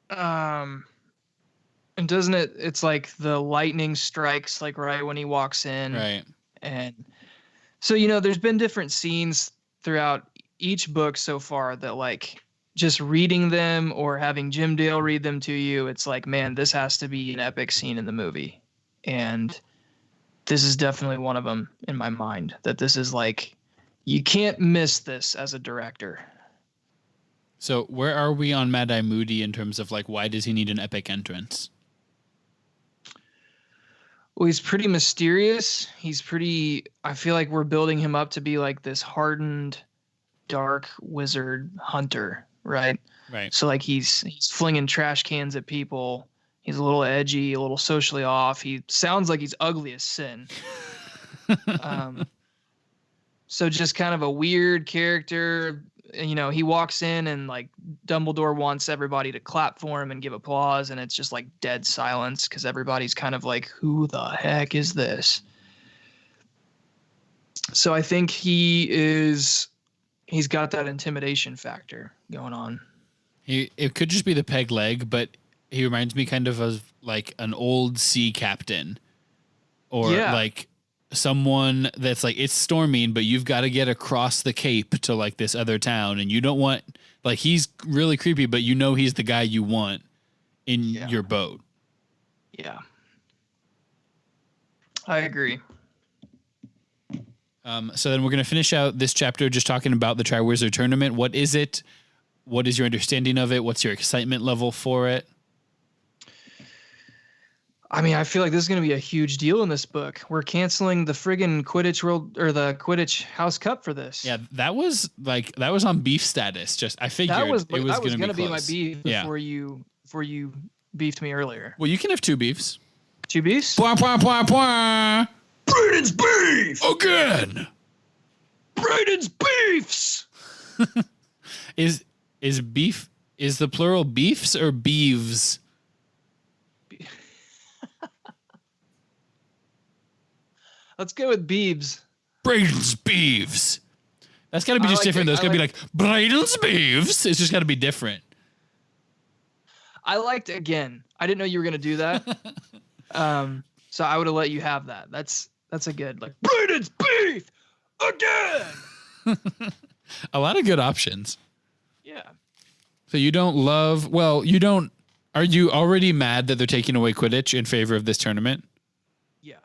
And doesn't it's like the lightning strikes like right when he walks in. Right. And so, you know, there's been different scenes throughout each book so far that like just reading them or having Jim Dale read them to you, it's like, man, this has to be an epic scene in the movie. And this is definitely one of them in my mind, that this is like, you can't miss this as a director. So where are we on Mad-Eye Moody in terms of like, why does he need an epic entrance? Well, he's pretty mysterious. I feel like we're building him up to be like this hardened, dark wizard hunter, right? Right. So like he's flinging trash cans at people. He's a little edgy, a little socially off. He sounds like he's ugly as sin. So just kind of a weird character. You know, he walks in and like Dumbledore wants everybody to clap for him and give applause, and it's just like dead silence because everybody's kind of like, who the heck is this? So I think he's got that intimidation factor going on. It could just be the peg leg, but he reminds me kind of like an old sea captain or like someone that's like, it's storming, but you've got to get across the Cape to like this other town. And you don't want, like, he's really creepy, but you know, he's the guy you want in your boat. Yeah. I agree. So then we're going to finish out this chapter just talking about the Triwizard Tournament. What is it? What is your understanding of it? What's your excitement level for it? I mean, I feel like this is going to be a huge deal in this book. We're canceling the friggin' Quidditch World or the Quidditch House Cup for this. Yeah, that was on beef status. Just I figured it was going to be my beef before you beefed me earlier. Well, you can have two beefs. Two beefs? Bwah, bwah, bwah, bwah. Braden's beef Again. Braden's beefs. Is beef, is the plural beefs or beeves? Let's go with Beebs. Braden's beeves. That's got to be just different, though. It's got to be like, Braden's beeves. It's just got to be different. I liked again. I didn't know you were going to do that. So I would have let you have that. That's a good, like, Braden's beef again. A lot of good options. Yeah. So you don't love, well, you don't, are you already mad that they're taking away Quidditch in favor of this tournament? Yeah.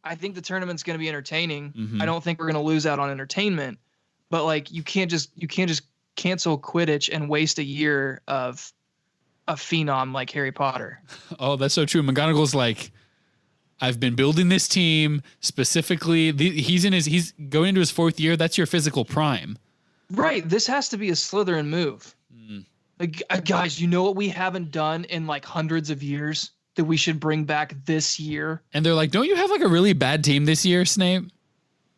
I think the tournament's going to be entertaining. Mm-hmm. I don't think we're going to lose out on entertainment, but like you can't just cancel Quidditch and waste a year of a phenom like Harry Potter. Oh, that's so true. McGonagall's like, I've been building this team specifically. He's going into his fourth year. That's your physical prime. Right. This has to be a Slytherin move. Like, guys, you know what we haven't done in like hundreds of years that we should bring back this year? And they're like, don't you have like a really bad team this year, Snape?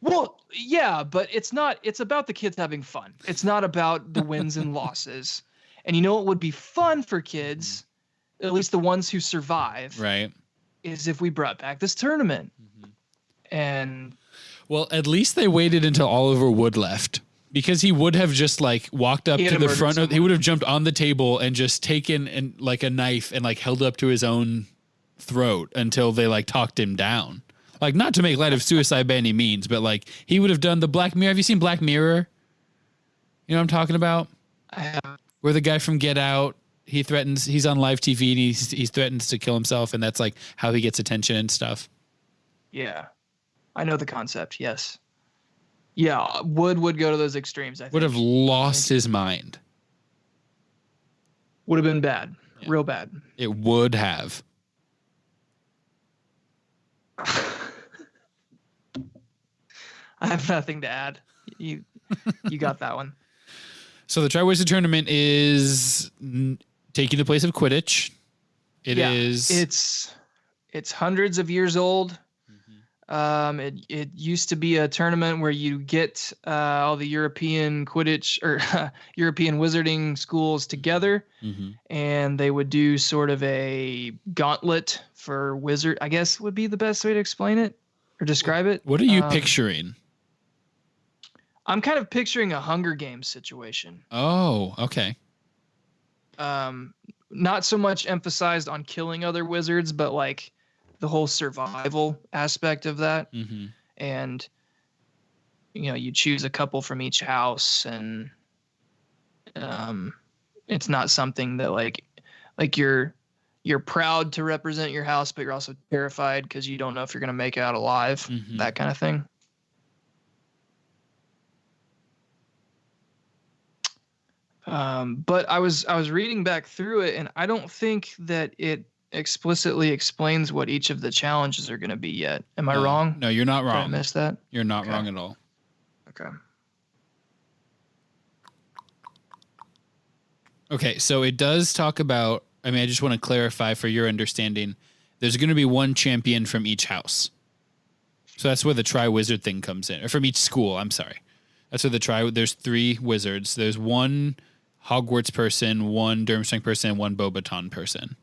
Well, yeah, but it's about the kids having fun. It's not about the wins and losses. And you know what would be fun for kids, at least the ones who survive, right, is if we brought back this tournament. Mm-hmm. And well, at least they waited until Oliver Wood left, because he would have just like walked up to the front. He would have jumped on the table and just taken and like a knife and like held up to his own throat until they like talked him down. Like, not to make light of suicide by any means, but like he would have done the Black Mirror. Have you seen Black Mirror? You know what I'm talking about? I have. Where the guy from Get Out, he's on live TV and he threatens to kill himself, and that's like how he gets attention and stuff. Yeah. I know the concept. Yes. Yeah. Would go to those extremes. I think Would have lost his mind. Would have been bad. Yeah. Real bad. It would have. I have nothing to add. You got that one. So the Triwizard Tournament is taking the place of Quidditch. It's hundreds of years old. It used to be a tournament where you get all the European Quidditch or European wizarding schools together, and they would do sort of a gauntlet for wizard, I guess would be the best way to explain it or describe it. What are you picturing? I'm kind of picturing a Hunger Games situation. Oh, okay. Not so much emphasized on killing other wizards, but like the whole survival aspect of that. And, you choose a couple from each house, and it's not something that like you're proud to represent your house, but you're also terrified because you don't know if you're going to make it out alive, that kind of thing. But I was reading back through it, and I don't think that it explicitly explains what each of the challenges are going to be yet. Am I wrong? No, you're not wrong. Did I miss that? You're not wrong at all. Okay. Okay, so it does talk about, I just want to clarify for your understanding, there's going to be one champion from each house. So that's where the Triwizard thing comes in, or from each school, I'm sorry. That's where there's 3 wizards. There's one Hogwarts person, one Durmstrang person, and one Beauxbaton person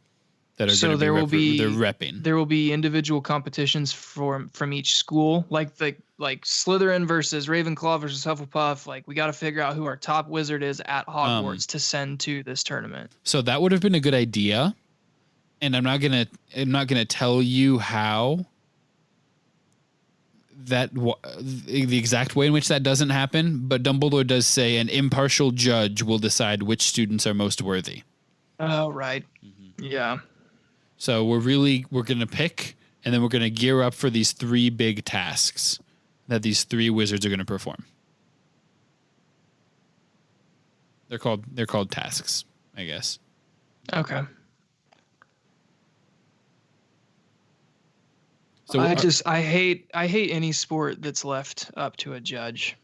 that are going to be they're repping. There will be individual competitions from each school, like Slytherin versus Ravenclaw versus Hufflepuff. Like, we got to figure out who our top wizard is at Hogwarts to send to this tournament. So that would have been a good idea, and I'm not gonna tell you how. The exact way in which that doesn't happen, but Dumbledore does say an impartial judge will decide which students are most worthy. Oh, right. Yeah. So we're going to pick, and then we're going to gear up for these 3 big tasks that these 3 wizards are going to perform. They're called tasks, I guess. Okay. So I hate any sport that's left up to a judge.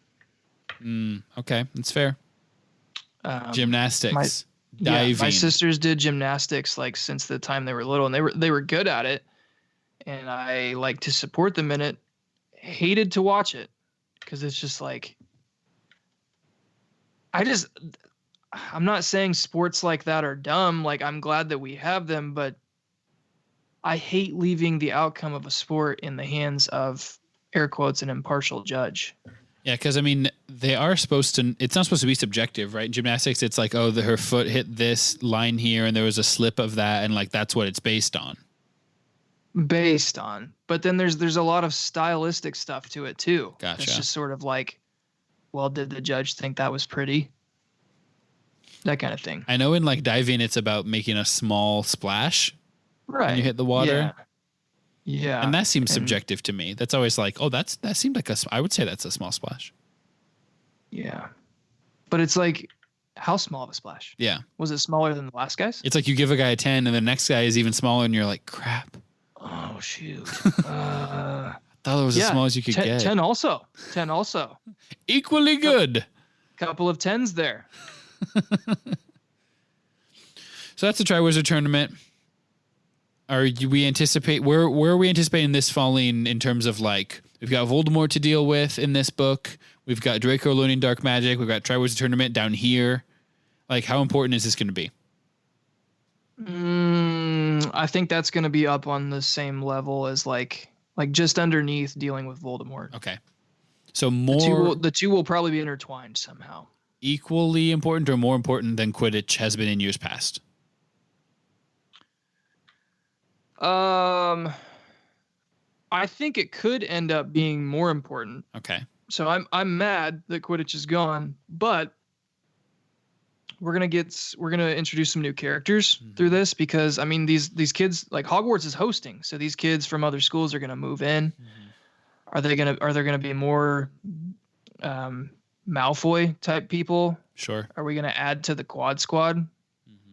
Okay, that's fair. Gymnastics, diving. My sisters did gymnastics like since the time they were little, and they were good at it, and I like to support them in it. Hated to watch it because it's just like I'm not saying sports like that are dumb. Like, I'm glad that we have them, but I hate leaving the outcome of a sport in the hands of, air quotes, an impartial judge. Yeah, because they are supposed to. It's not supposed to be subjective, right? In gymnastics, it's like, oh, her foot hit this line here, and there was a slip of that, and like that's what it's based on. But then there's a lot of stylistic stuff to it too. Gotcha. It's just sort of like, well, did the judge think that was pretty? That kind of thing. I know in like diving, it's about making a small splash. Right. When you hit the water. Yeah. And that seems subjective to me. That's always like, oh, that seemed like I would say that's a small splash. Yeah. But it's like, how small of a splash? Yeah. Was it smaller than the last guy's? It's like you give a guy a 10 and the next guy is even smaller and you're like, crap. Oh, shoot. I thought it was as small as you could get. 10 also. Equally good. Couple of 10s there. So that's the Triwizard Tournament. Where are we anticipating this falling in terms of like, we've got Voldemort to deal with in this book. We've got Draco learning dark magic. We've got Triwizard Tournament down here. Like, how important is this going to be? I think that's going to be up on the same level as like just underneath dealing with Voldemort. Okay. So the two will probably be intertwined somehow. Equally important or more important than Quidditch has been in years past? I think it could end up being more important. Okay. So I'm mad that Quidditch is gone, but we're gonna introduce some new characters through this, because I mean these kids, like, Hogwarts is hosting, so these kids from other schools are gonna move in. Are there gonna be more Malfoy type people? Sure. Are we gonna add to the Quad Squad?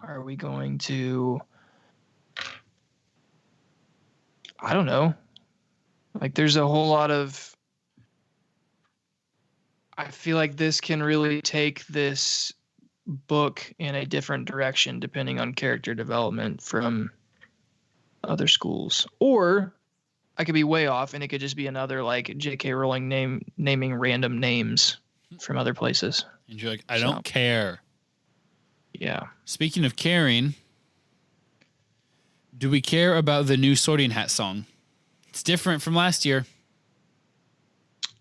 Are we going to, I don't know. Like, there's a whole lot of, I feel like this can really take this book in a different direction depending on character development from other schools. Or I could be way off and it could just be another, like, J.K. Rowling naming random names from other places. And you're like, I don't care. Yeah. Speaking of caring, do we care about the new Sorting Hat song? It's different from last year.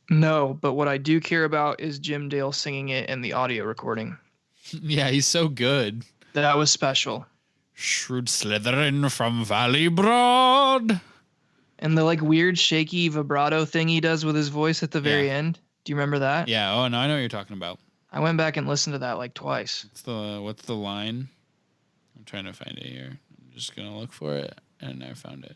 No, but what I do care about is Jim Dale singing it in the audio recording. Yeah, he's so good. That was special. Shrewd Slytherin from Valley Broad. And the, like, weird shaky vibrato thing he does with his voice at the very end. Do you remember that? Yeah. Oh, no, I know what you're talking about. I went back and listened to that like twice. What's the line? I'm trying to find it here. I'm just going to look for it, and I found it.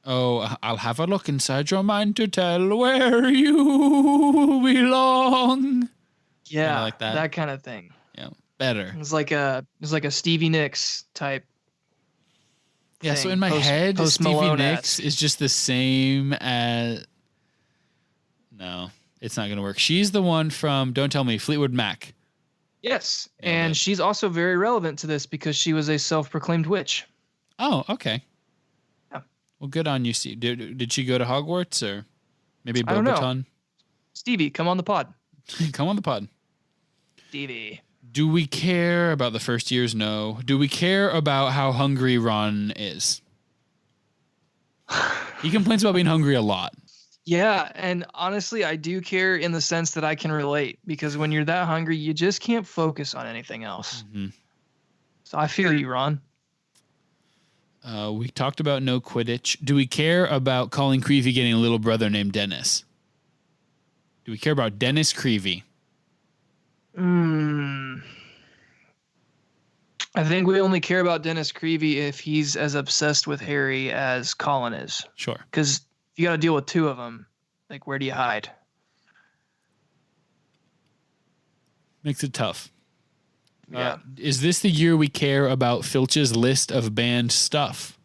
Oh, I'll have a look inside your mind to tell where you belong. Yeah, Kinda like that. That kind of thing. Yeah, better. It's like a Stevie Nicks type. Yeah, thing. so in my head, Post Stevie Malone-esque. Nicks is just the same as... No, it's not going to work. She's the one from, don't tell me, Fleetwood Mac. Yes, Yeah, and but- she's also very relevant to this because she was a self-proclaimed witch. Oh, okay. Yeah. Well, good on you, Steve. Did she go to Hogwarts or maybe I don't know. Bobaton? Stevie, come on the pod. Come on the pod. Stevie. Do we care about the first years? No. Do we care about how hungry Ron is? He complains about being hungry a lot. Yeah, and honestly, I do care in the sense that I can relate, because when you're that hungry, you just can't focus on anything else. Mm-hmm. So I feel you, Ron. We talked about no Quidditch. Do we care about Colin Creevey getting a little brother named Dennis? Do we care about Dennis Creevey? I think we only care about Dennis Creevey if he's as obsessed with Harry as Colin is. Sure. Because if you got to deal with two of them, like, where do you hide? Makes it tough. Yeah. Is this the year we care about Filch's list of banned stuff?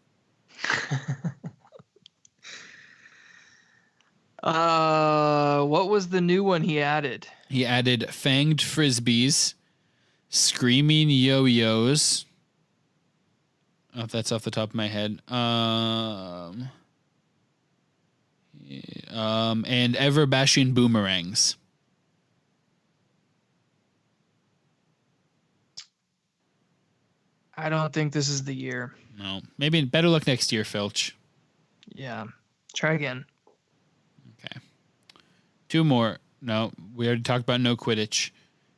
What was the new one he added? He added fanged frisbees, screaming yo-yos. Oh, that's off the top of my head. And ever bashing boomerangs. I don't think this is the year. No, maybe better luck next year, Filch. Yeah. Try again. Okay. Two more. No, we already talked about no Quidditch.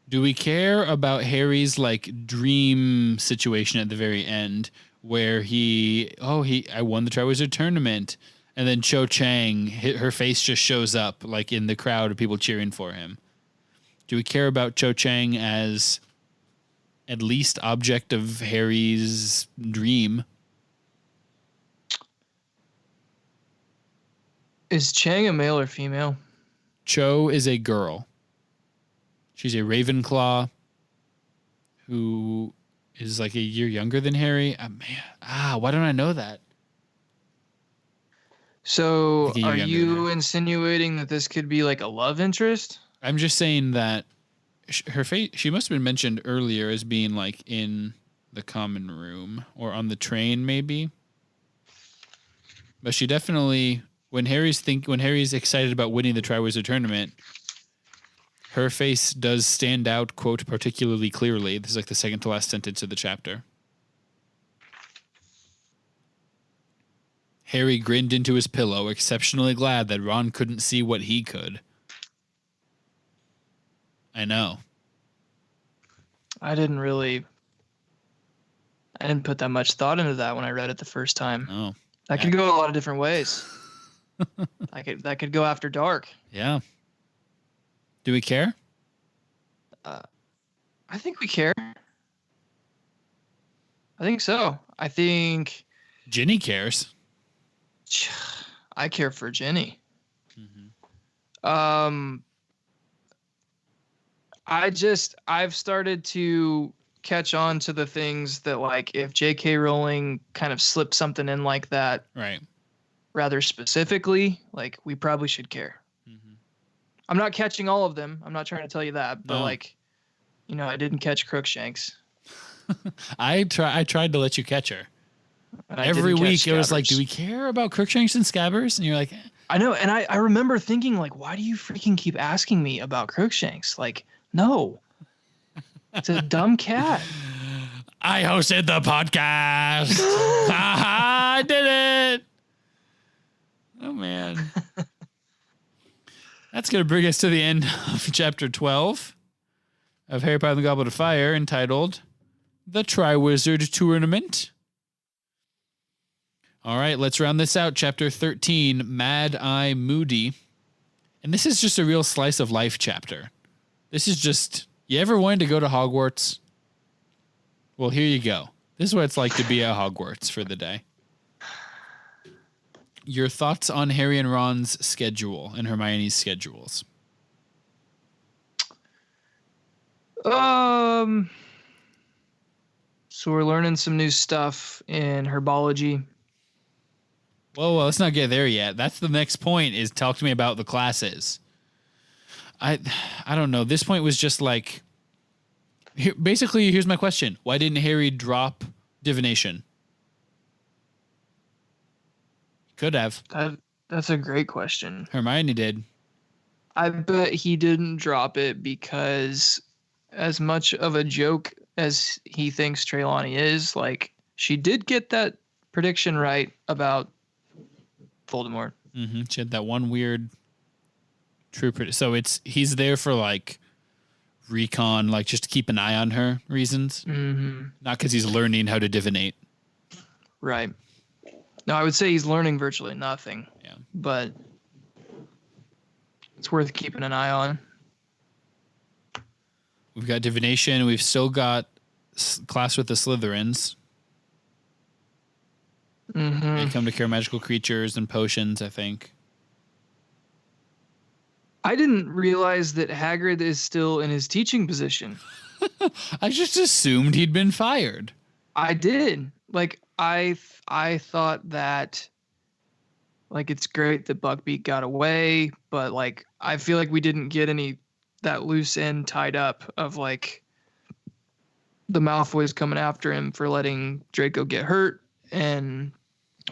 Do we care about Harry's, like, dream situation at the very end where I won the Triwizard Tournament, and then Cho Chang, her face just shows up, like, in the crowd of people cheering for him? Do we care about Cho Chang as at least object of Harry's dream? Is Chang a male or female? Cho is a girl. She's a Ravenclaw who is like a year younger than Harry. Why don't I know that? So Like a year are younger you than her. insinuating that this could be like a love interest? I'm just saying that her face, she must have been mentioned earlier as being like in the common room or on the train maybe. But she definitely, when Harry's excited about winning the Triwizard Tournament, her face does stand out, quote, particularly clearly. This is like the second to last sentence of the chapter. Harry grinned into his pillow, exceptionally glad that Ron couldn't see what he could. I know. I didn't put that much thought into that when I read it the first time. Oh. That could go a lot of different ways. That could go after dark. Yeah. Do we care? I think we care. I think so. I think Ginny cares. I care for Ginny. Mm-hmm. I've started to catch on to the things that, like, if J.K. Rowling kind of slipped something in like that, Right. rather specifically, like, we probably should care. Mm-hmm. I'm not catching all of them. I'm not trying to tell you that, but No. like, I didn't catch Crookshanks. I tried to let you catch her. And I Every didn't catch week it was like, Scabbers. do we care about Crookshanks and Scabbers? And you're like, I know, and I remember thinking, like, why do you freaking keep asking me about Crookshanks? Like, no. It's a dumb cat. I hosted the podcast. I did it. Oh, man. That's going to bring us to the end of chapter 12 of Harry Potter and the Goblet of Fire, entitled The Triwizard Tournament. All right, let's round this out. Chapter 13, Mad Eye Moody. And this is just a real slice of life chapter. This is just, you ever wanted to go to Hogwarts? Well, here you go. This is what it's like to be at Hogwarts for the day. Your thoughts on Harry and Ron's schedule and Hermione's schedules? So we're learning some new stuff in herbology. Well, let's not get there yet. That's the next point, is talk to me about the classes. I don't know. This point was just like, basically, here's my question. Why didn't Harry drop divination? Could have. That's a great question. Hermione did. I bet he didn't drop it because, as much of a joke as he thinks Trelawney is, like, she did get that prediction right about Voldemort. Mm-hmm. She had that one weird true so he's there for like recon, like just to keep an eye on her reasons. Mm-hmm. Not because he's learning how to divinate. Right. No, I would say he's learning virtually nothing. Yeah. But it's worth keeping an eye on. We've got divination. We've still got class with the Slytherins. Mm-hmm. They come to cure magical creatures and potions, I think. I didn't realize that Hagrid is still in his teaching position. I just assumed he'd been fired. I did. Like, I thought that, like, it's great that Buckbeak got away, but, like, I feel like we didn't get that loose end tied up of, like, the Malfoys coming after him for letting Draco get hurt, and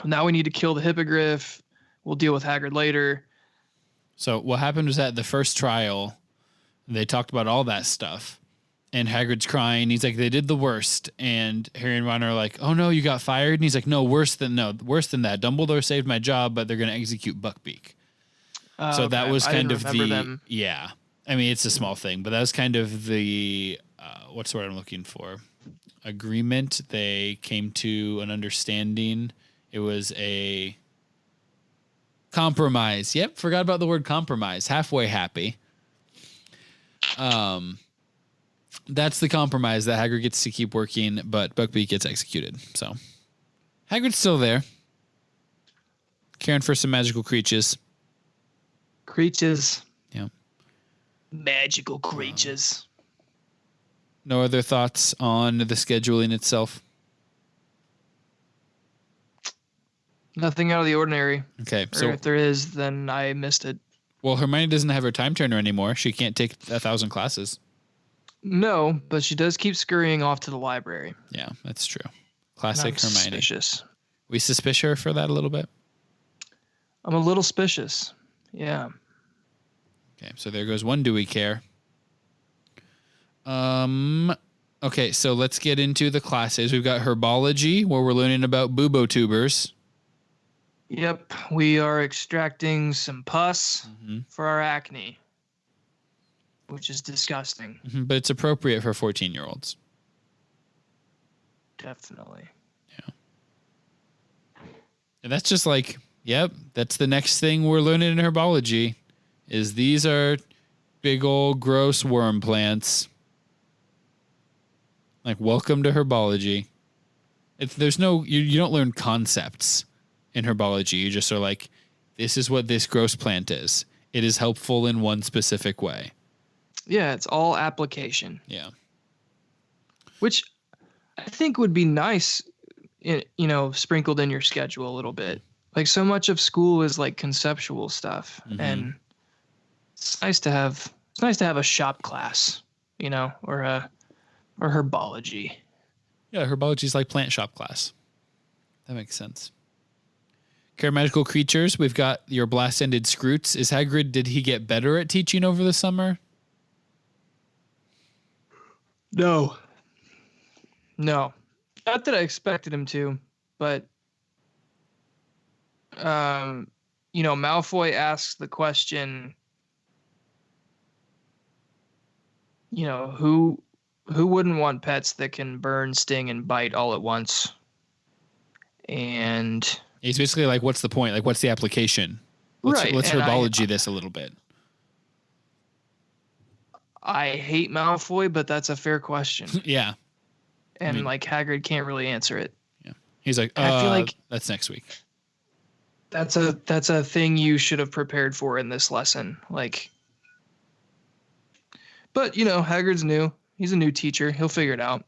now we need to kill the Hippogriff. We'll deal with Hagrid later. So what happened was that the first trial, they talked about all that stuff, and Hagrid's crying. He's like, they did the worst. And Harry and Ron are like, oh no, you got fired? And he's like, no, worse than that. Dumbledore saved my job, but they're going to execute Buckbeak. So that was kind of yeah. I mean, it's a small thing, but that was kind of the, what's the word I'm looking for? Agreement. They came to an understanding. It was a compromise. Yep, forgot about the word compromise. Halfway happy. That's the compromise, that Hagrid gets to keep working, but Buckbeak gets executed. So Hagrid's still there, caring for some magical creatures. Yeah. Magical creatures. No other thoughts on the scheduling itself? Nothing out of the ordinary. Okay, Or so if there is, then I missed it. well, Hermione doesn't have her time turner anymore. She can't take 1,000 classes. No, but she does keep scurrying off to the library. Yeah, that's true. Classic I'm Hermione. suspicious. We suspicious her for that a little bit. I'm a little suspicious. Yeah. Okay, so there goes one. Do we care? Okay, so let's get into the classes. We've got herbology, where we're learning about bubotubers. Yep. We are extracting some pus for our acne, which is disgusting. Mm-hmm, but it's appropriate for 14-year-olds. Definitely. Yeah. And that's just like, yep, that's the next thing we're learning in herbology is these are big old gross worm plants. Like, welcome to herbology. There's no, you don't learn concepts in herbology. You just are like, this is what this gross plant is. It is helpful in one specific way. Yeah, it's all application. Yeah. Which I think would be nice, sprinkled in your schedule a little bit. Like so much of school is like conceptual stuff, and it's nice to have a shop class, or herbology. Yeah, herbology is like plant shop class. That makes sense. Care magical creatures. We've got your blast-ended Scroots. Is Hagrid, did he get better at teaching over the summer? No. Not that I expected him to, but Malfoy asks the question, who wouldn't want pets that can burn, sting, and bite all at once? And he's basically like, what's the point? Like, what's the application? Let's herbology this a little bit. I hate Malfoy, but that's a fair question. Yeah. And Hagrid can't really answer it. Yeah. He's like, I feel like that's next week. That's a thing you should have prepared for in this lesson. But Hagrid's new. He's a new teacher. He'll figure it out.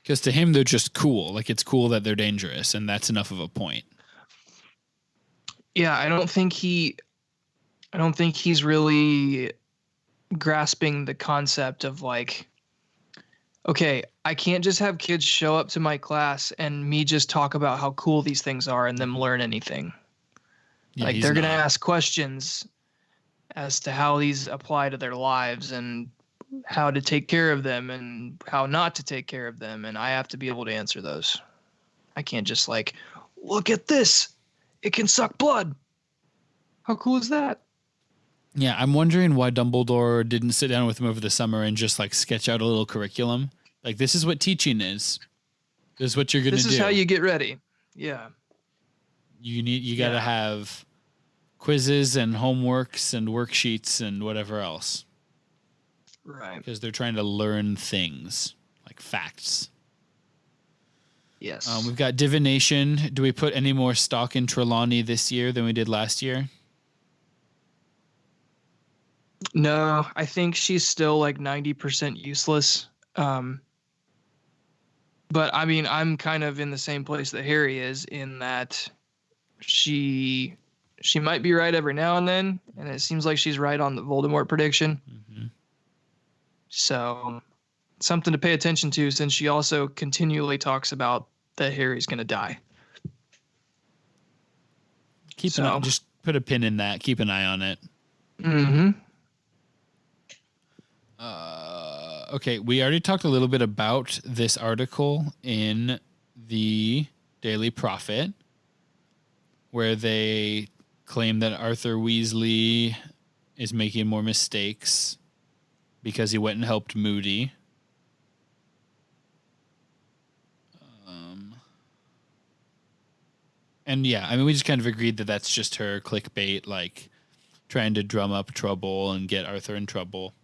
Because to him, they're just cool. Like, it's cool that they're dangerous, and that's enough of a point. Yeah, I don't think he's really grasping the concept of okay, I can't just have kids show up to my class and me just talk about how cool these things are and them learn anything. Yeah, they're going to ask questions as to how these apply to their lives and how to take care of them and how not to take care of them. And I have to be able to answer those. I can't just look at this. It can suck blood. How cool is that? Yeah, I'm wondering why Dumbledore didn't sit down with him over the summer and just sketch out a little curriculum. Like, this is what teaching is. This is what you're going to do. This is how you get ready. Yeah. You got to have quizzes and homeworks and worksheets and whatever else. Right. Because they're trying to learn things, like facts. Yes. We've got divination. Do we put any more stock in Trelawney this year than we did last year? No, I think she's still 90% useless. But I mean, I'm kind of in the same place that Harry is in that she might be right every now and then, and it seems like she's right on the Voldemort prediction. Mm-hmm. So something to pay attention to, since she also continually talks about that Harry's going to die. Just put a pin in that. Keep an eye on it. Mm-hmm. Okay, we already talked a little bit about this article in the Daily Prophet, where they claim that Arthur Weasley is making more mistakes because he went and helped Moody. And yeah, I mean, we just kind of agreed that that's just her clickbait, trying to drum up trouble and get Arthur in trouble.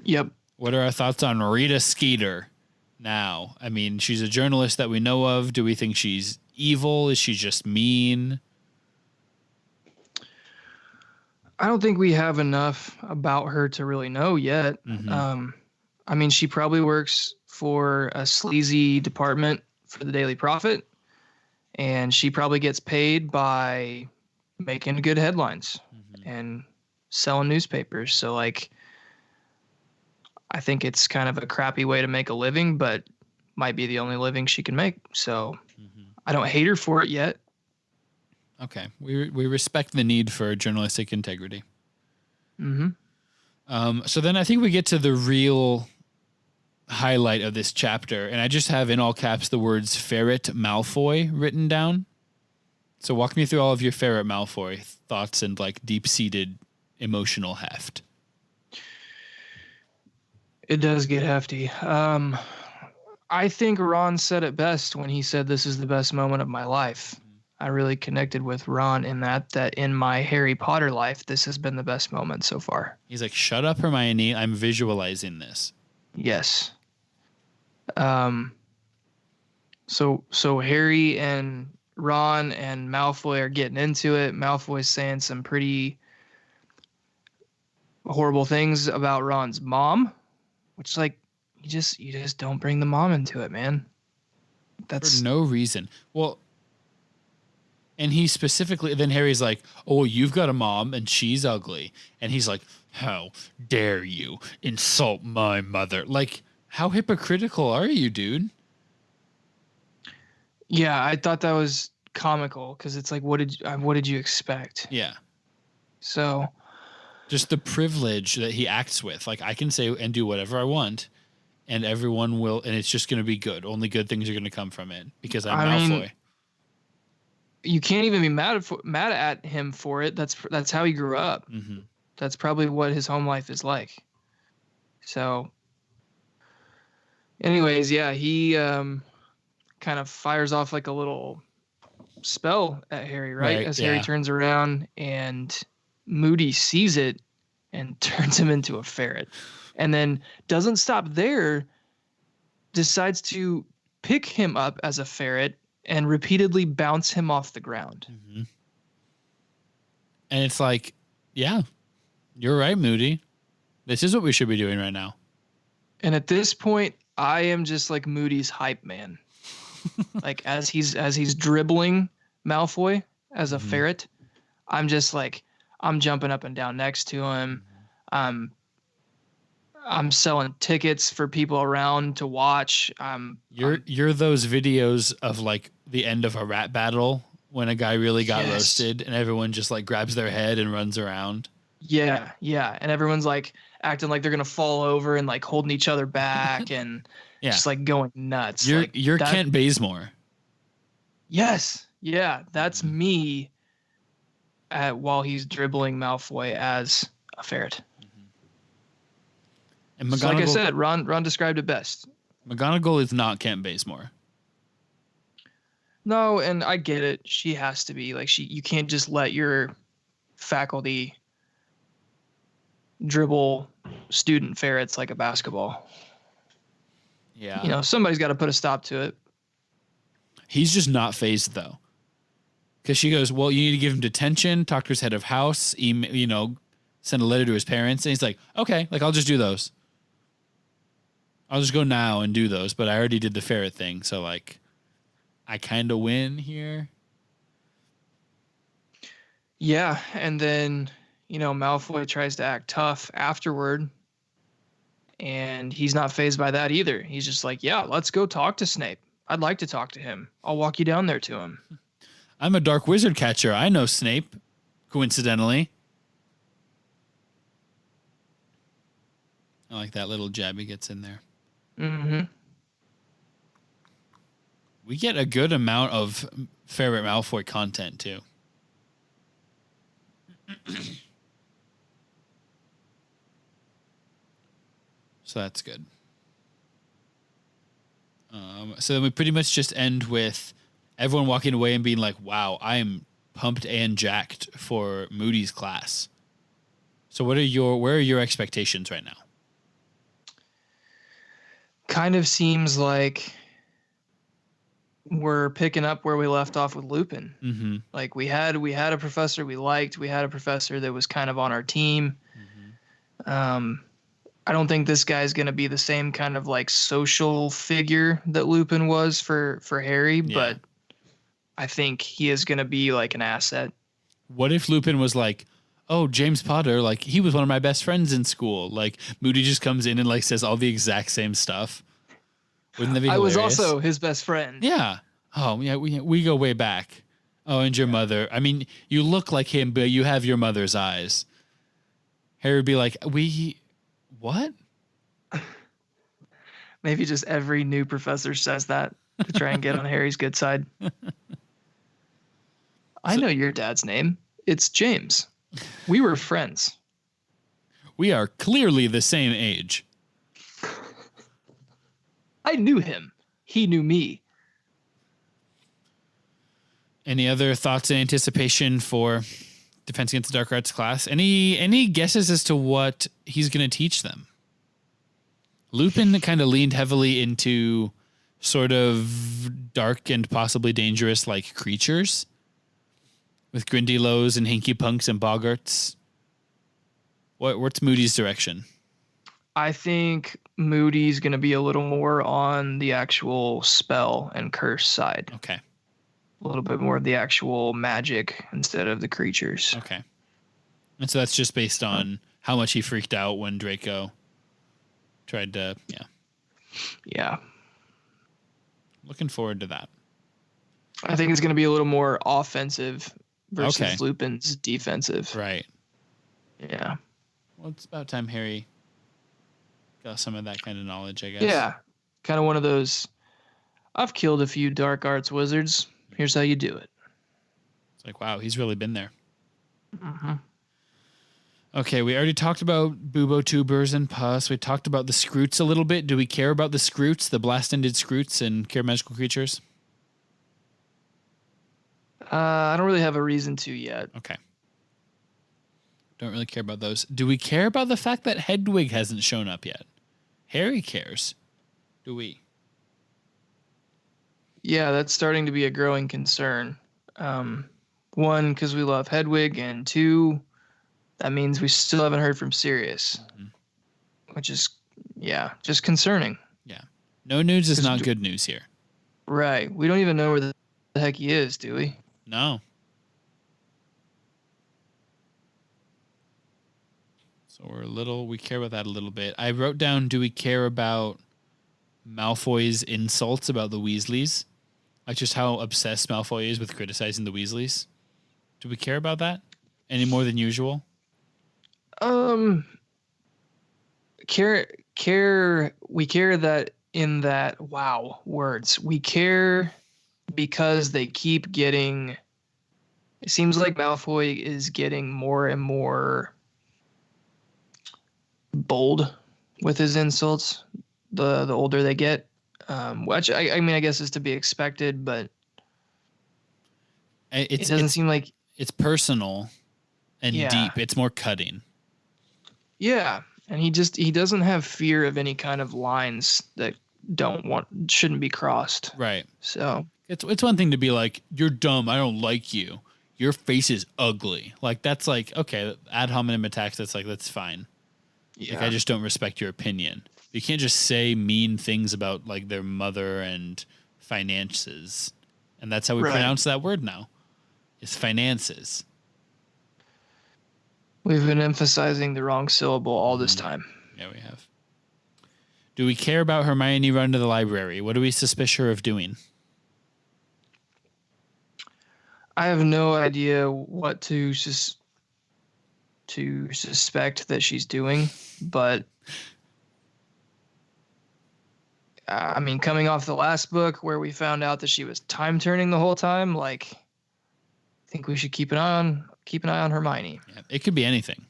Yep. What are our thoughts on Rita Skeeter now? I mean, she's a journalist that we know of. Do we think she's evil? Is she just mean? I don't think we have enough about her to really know yet. Mm-hmm. I mean, she probably works for a sleazy department for the Daily Prophet, and she probably gets paid by making good headlines and selling newspapers. So I think it's kind of a crappy way to make a living, but might be the only living she can make. So I don't hate her for it yet. Okay. We respect the need for journalistic integrity. Mm-hmm. So then I think we get to the real highlight of this chapter, and I just have in all caps the words Ferret Malfoy written down. So walk me through all of your Ferret Malfoy thoughts and deep-seated emotional heft. It does get hefty. I think Ron said it best when he said, "This is the best moment of my life." I really connected with Ron in that in my Harry Potter life, this has been the best moment so far. He's like, "Shut up, Hermione. I'm visualizing this." Yes. Um. So Harry and Ron and Malfoy are getting into it. Malfoy's saying some pretty horrible things about Ron's mom, which like you just don't bring the mom into it, man. For no reason. Well, and he specifically, then Harry's like, "Oh, you've got a mom and she's ugly." And he's like, "How dare you insult my mother?" Like, how hypocritical are you, dude? Yeah, I thought that was comical because it's like, what did you expect? Yeah. So Just the privilege that he acts with. Like, I can say and do whatever I want, and everyone will, and it's just going to be good. Only good things are going to come from it because I'm Malfoy. Mean, you can't even be mad at him for it. That's how he grew up. Mm-hmm. That's probably what his home life is like. So, anyways, yeah, he kind of fires off like a little spell at Harry, right? As Harry turns around and Moody sees it and turns him into a ferret. And then doesn't stop there, decides to pick him up as a ferret and repeatedly bounce him off the ground. Mm-hmm. And it's like, yeah, you're right, Moody. This is what we should be doing right now. And at this point, I am just like Moody's hype man. Like as he's dribbling Malfoy as a ferret, I'm just like, I'm jumping up and down next to him. I'm selling tickets for people around to watch. You're those videos of like the end of a rap battle when a guy really got roasted and everyone just like grabs their head and runs around. Yeah. And everyone's like acting like they're gonna fall over and like holding each other back and just like going nuts. You're Kent Bazemore. Yes. Yeah. That's me while he's dribbling Malfoy as a ferret. And so like I said, Ron described it best. McGonagall is not Kent Bazemore. No, and I get it. She has to be like you can't just let your faculty dribble student ferrets like a basketball. Yeah. You know, somebody's got to put a stop to it. He's just not phased though. Because she goes, "Well, you need to give him detention, talk to his head of house, email, send a letter to his parents." And he's like, "Okay, like I'll just do those. I'll just go now and do those, but I already did the ferret thing, so like I kind of win here." Yeah, and then, Malfoy tries to act tough afterward, and he's not fazed by that either. He's just like, "Yeah, let's go talk to Snape. I'd like to talk to him. I'll walk you down there to him." I'm a dark wizard catcher. I know Snape, coincidentally. I like that little jab he gets in there. Mm-hmm. We get a good amount of Ferret Malfoy content, too. So that's good. So then we pretty much just end with everyone walking away and being like, "Wow, I am pumped and jacked for Moody's class." So where are your expectations right now? Kind of seems like we're picking up where we left off with Lupin. Mm-hmm. Like we had a professor we liked. We had a professor that was kind of on our team. Mm-hmm. I don't think this guy's going to be the same kind of like social figure that Lupin was for Harry, but I think he is going to be like an asset. What if Lupin was like, "Oh, James Potter, like he was one of my best friends in school." Like Moody just comes in and like says all the exact same stuff. Wouldn't that be hilarious? I was also his best friend. Yeah. Oh, yeah, we go way back. Oh, and your mother. I mean, you look like him, but you have your mother's eyes. Harry would be like, what? Maybe just every new professor says that to try and get on Harry's good side. I know your dad's name. It's James. We were friends. We are clearly the same age. I knew him. he knew me. Any other thoughts and anticipation for Defense Against the Dark Arts class? Any guesses as to what he's going to teach them? Lupin kind of leaned heavily into sort of dark and possibly dangerous like creatures with Grindylows and Hinky Punks and Boggarts. What's Moody's direction? I think Moody's going to be a little more on the actual spell and curse side. Okay. A little bit more of the actual magic instead of the creatures. Okay. And so that's just based on how much he freaked out when Draco tried to, yeah. Yeah. Looking forward to that. I think it's going to be a little more offensive versus Lupin's defensive. Right. Yeah. Well, it's about time Harry got some of that kind of knowledge, I guess. Yeah. Kind of one of those, I've killed a few dark arts wizards. Here's how you do it. It's like, wow, he's really been there. Mm-hmm. Okay, we already talked about Bubo Tubers and Pus. We talked about the Scroots a little bit. Do we care about the Scroots, the blast-ended Scroots and Care Magical Creatures? I don't really have a reason to yet. Okay. Don't really care about those. Do we care about the fact that Hedwig hasn't shown up yet? Harry cares. Do we? Yeah, that's starting to be a growing concern. One, because we love Hedwig, and two, that means we still haven't heard from Sirius, which is, yeah, just concerning. Yeah. No news is not good news here. Right. We don't even know where the heck he is, do we? No. So we care about that a little bit. I wrote down, do we care about Malfoy's insults about the Weasleys? Like just how obsessed Malfoy is with criticizing the Weasleys. Do we care about that any more than usual? We care that in that, wow, words. We care because they keep getting, it seems like Malfoy is getting more and more bold with his insults the older they get, which I mean I guess is to be expected, but it doesn't seem like it's personal and deep. It's more cutting. Yeah, and he doesn't have fear of any kind of lines that shouldn't be crossed. Right. So it's one thing to be like, you're dumb, I don't like you, your face is ugly. Like that's like, okay, ad hominem attacks, that's fine. Yeah. Like I just don't respect your opinion. You can't just say mean things about like their mother and finances. And that's how we pronounce that word now. Is finances. We've been emphasizing the wrong syllable all this time. Yeah, we have. Do we care about Hermione run to the library? What do we suspicious her of doing? I have no idea what to suspect that she's doing, but I mean, coming off the last book where we found out that she was time turning the whole time, like, I think we should keep an eye on Hermione. Yeah, it could be anything.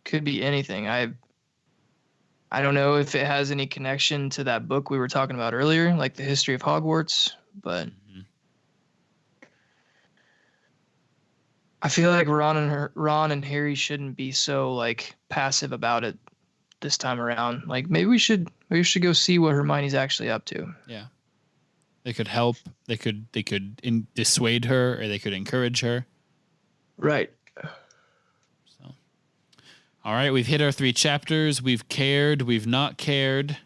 Could be anything. I don't know if it has any connection to that book we were talking about earlier, like the history of Hogwarts, but I feel like Ron and Harry shouldn't be so like passive about it this time around. Like maybe we should go see what Hermione's actually up to. Yeah. They could help. They could dissuade her, or they could encourage her. Right. So, all right, we've hit our 3 chapters. We've cared. We've not cared.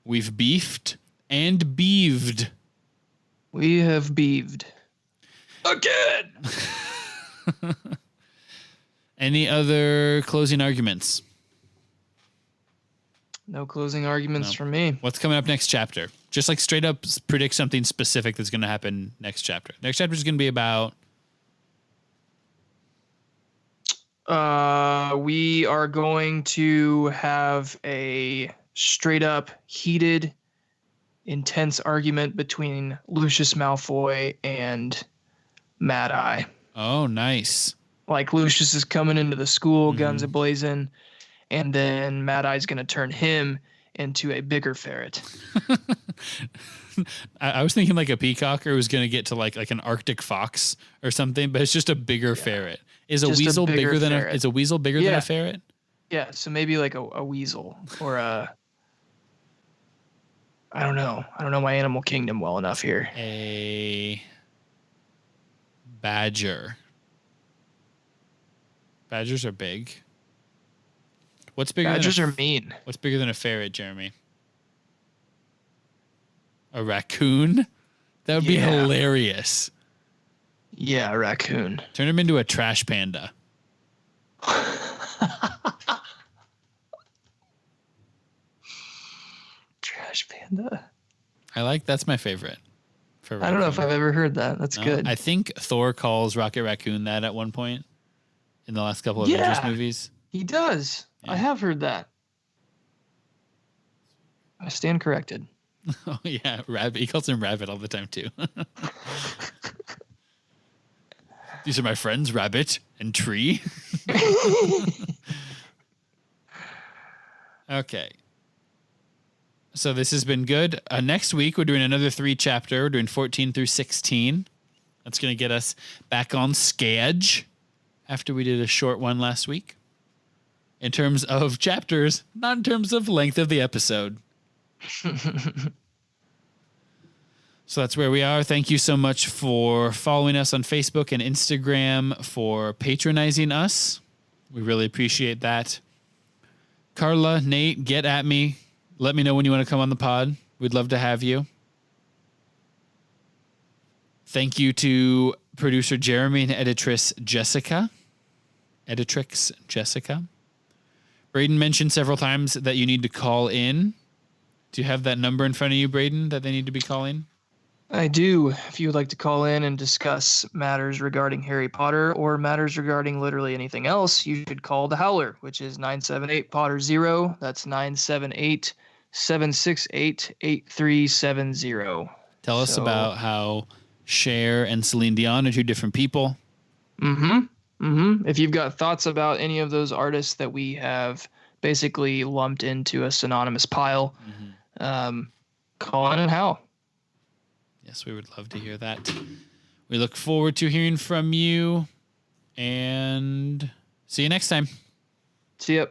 We've beefed and beaved. We have beaved again. Any other closing arguments? No closing arguments from me. What's coming up next chapter? Just like straight up predict something specific that's going to happen next chapter. Next chapter is going to be about... we are going to have a straight up heated, intense argument between Lucius Malfoy and Mad Eye. Oh, nice. Like Lucius is coming into the school, guns a-blazing, and then Mad Eye's going to turn him into a bigger ferret. I was thinking like a peacocker was going to get to like an Arctic fox or something, but it's just a bigger ferret. Is a Just a weasel bigger bigger than ferret. is a weasel bigger than a ferret? Yeah, so maybe like a weasel or I don't know. I don't know my animal kingdom well enough here. A badger. Badgers are big. What's bigger Badgers than are mean. What's bigger than a ferret, Jeremy? A raccoon? That would be hilarious. Yeah, a raccoon. Turn him into a trash panda. Trash panda. That's my favorite. I don't know if I've ever heard that. That's good. I think Thor calls Rocket Raccoon that at one point in the last couple of Avengers movies. He does. Yeah. I have heard that. I stand corrected. Oh yeah, Rabbit. He calls him Rabbit all the time too. These are my friends, Rabbit and Tree. Okay. So this has been good. Next week, we're doing another 3-chapter. We're doing 14 through 16. That's going to get us back on schedule after we did a short one last week. In terms of chapters, not in terms of length of the episode. So that's where we are. Thank you so much for following us on Facebook and Instagram, for patronizing us. We really appreciate that. Carla, Nate, get at me. Let me know when you want to come on the pod. We'd love to have you. Thank you to producer Jeremy and editrix Jessica. Braden mentioned several times that you need to call in. Do you have that number in front of you, Braden, that they need to be calling? I do. If you would like to call in and discuss matters regarding Harry Potter or matters regarding literally anything else, you should call the Howler, which is 978-POTTER-0. That's 978-768-8370. Tell us about how Cher and Celine Dion are two different people. If you've got thoughts about any of those artists that we have basically lumped into a synonymous pile, call in and how. Yes, we would love to hear that. We look forward to hearing from you, and see you next time. See ya.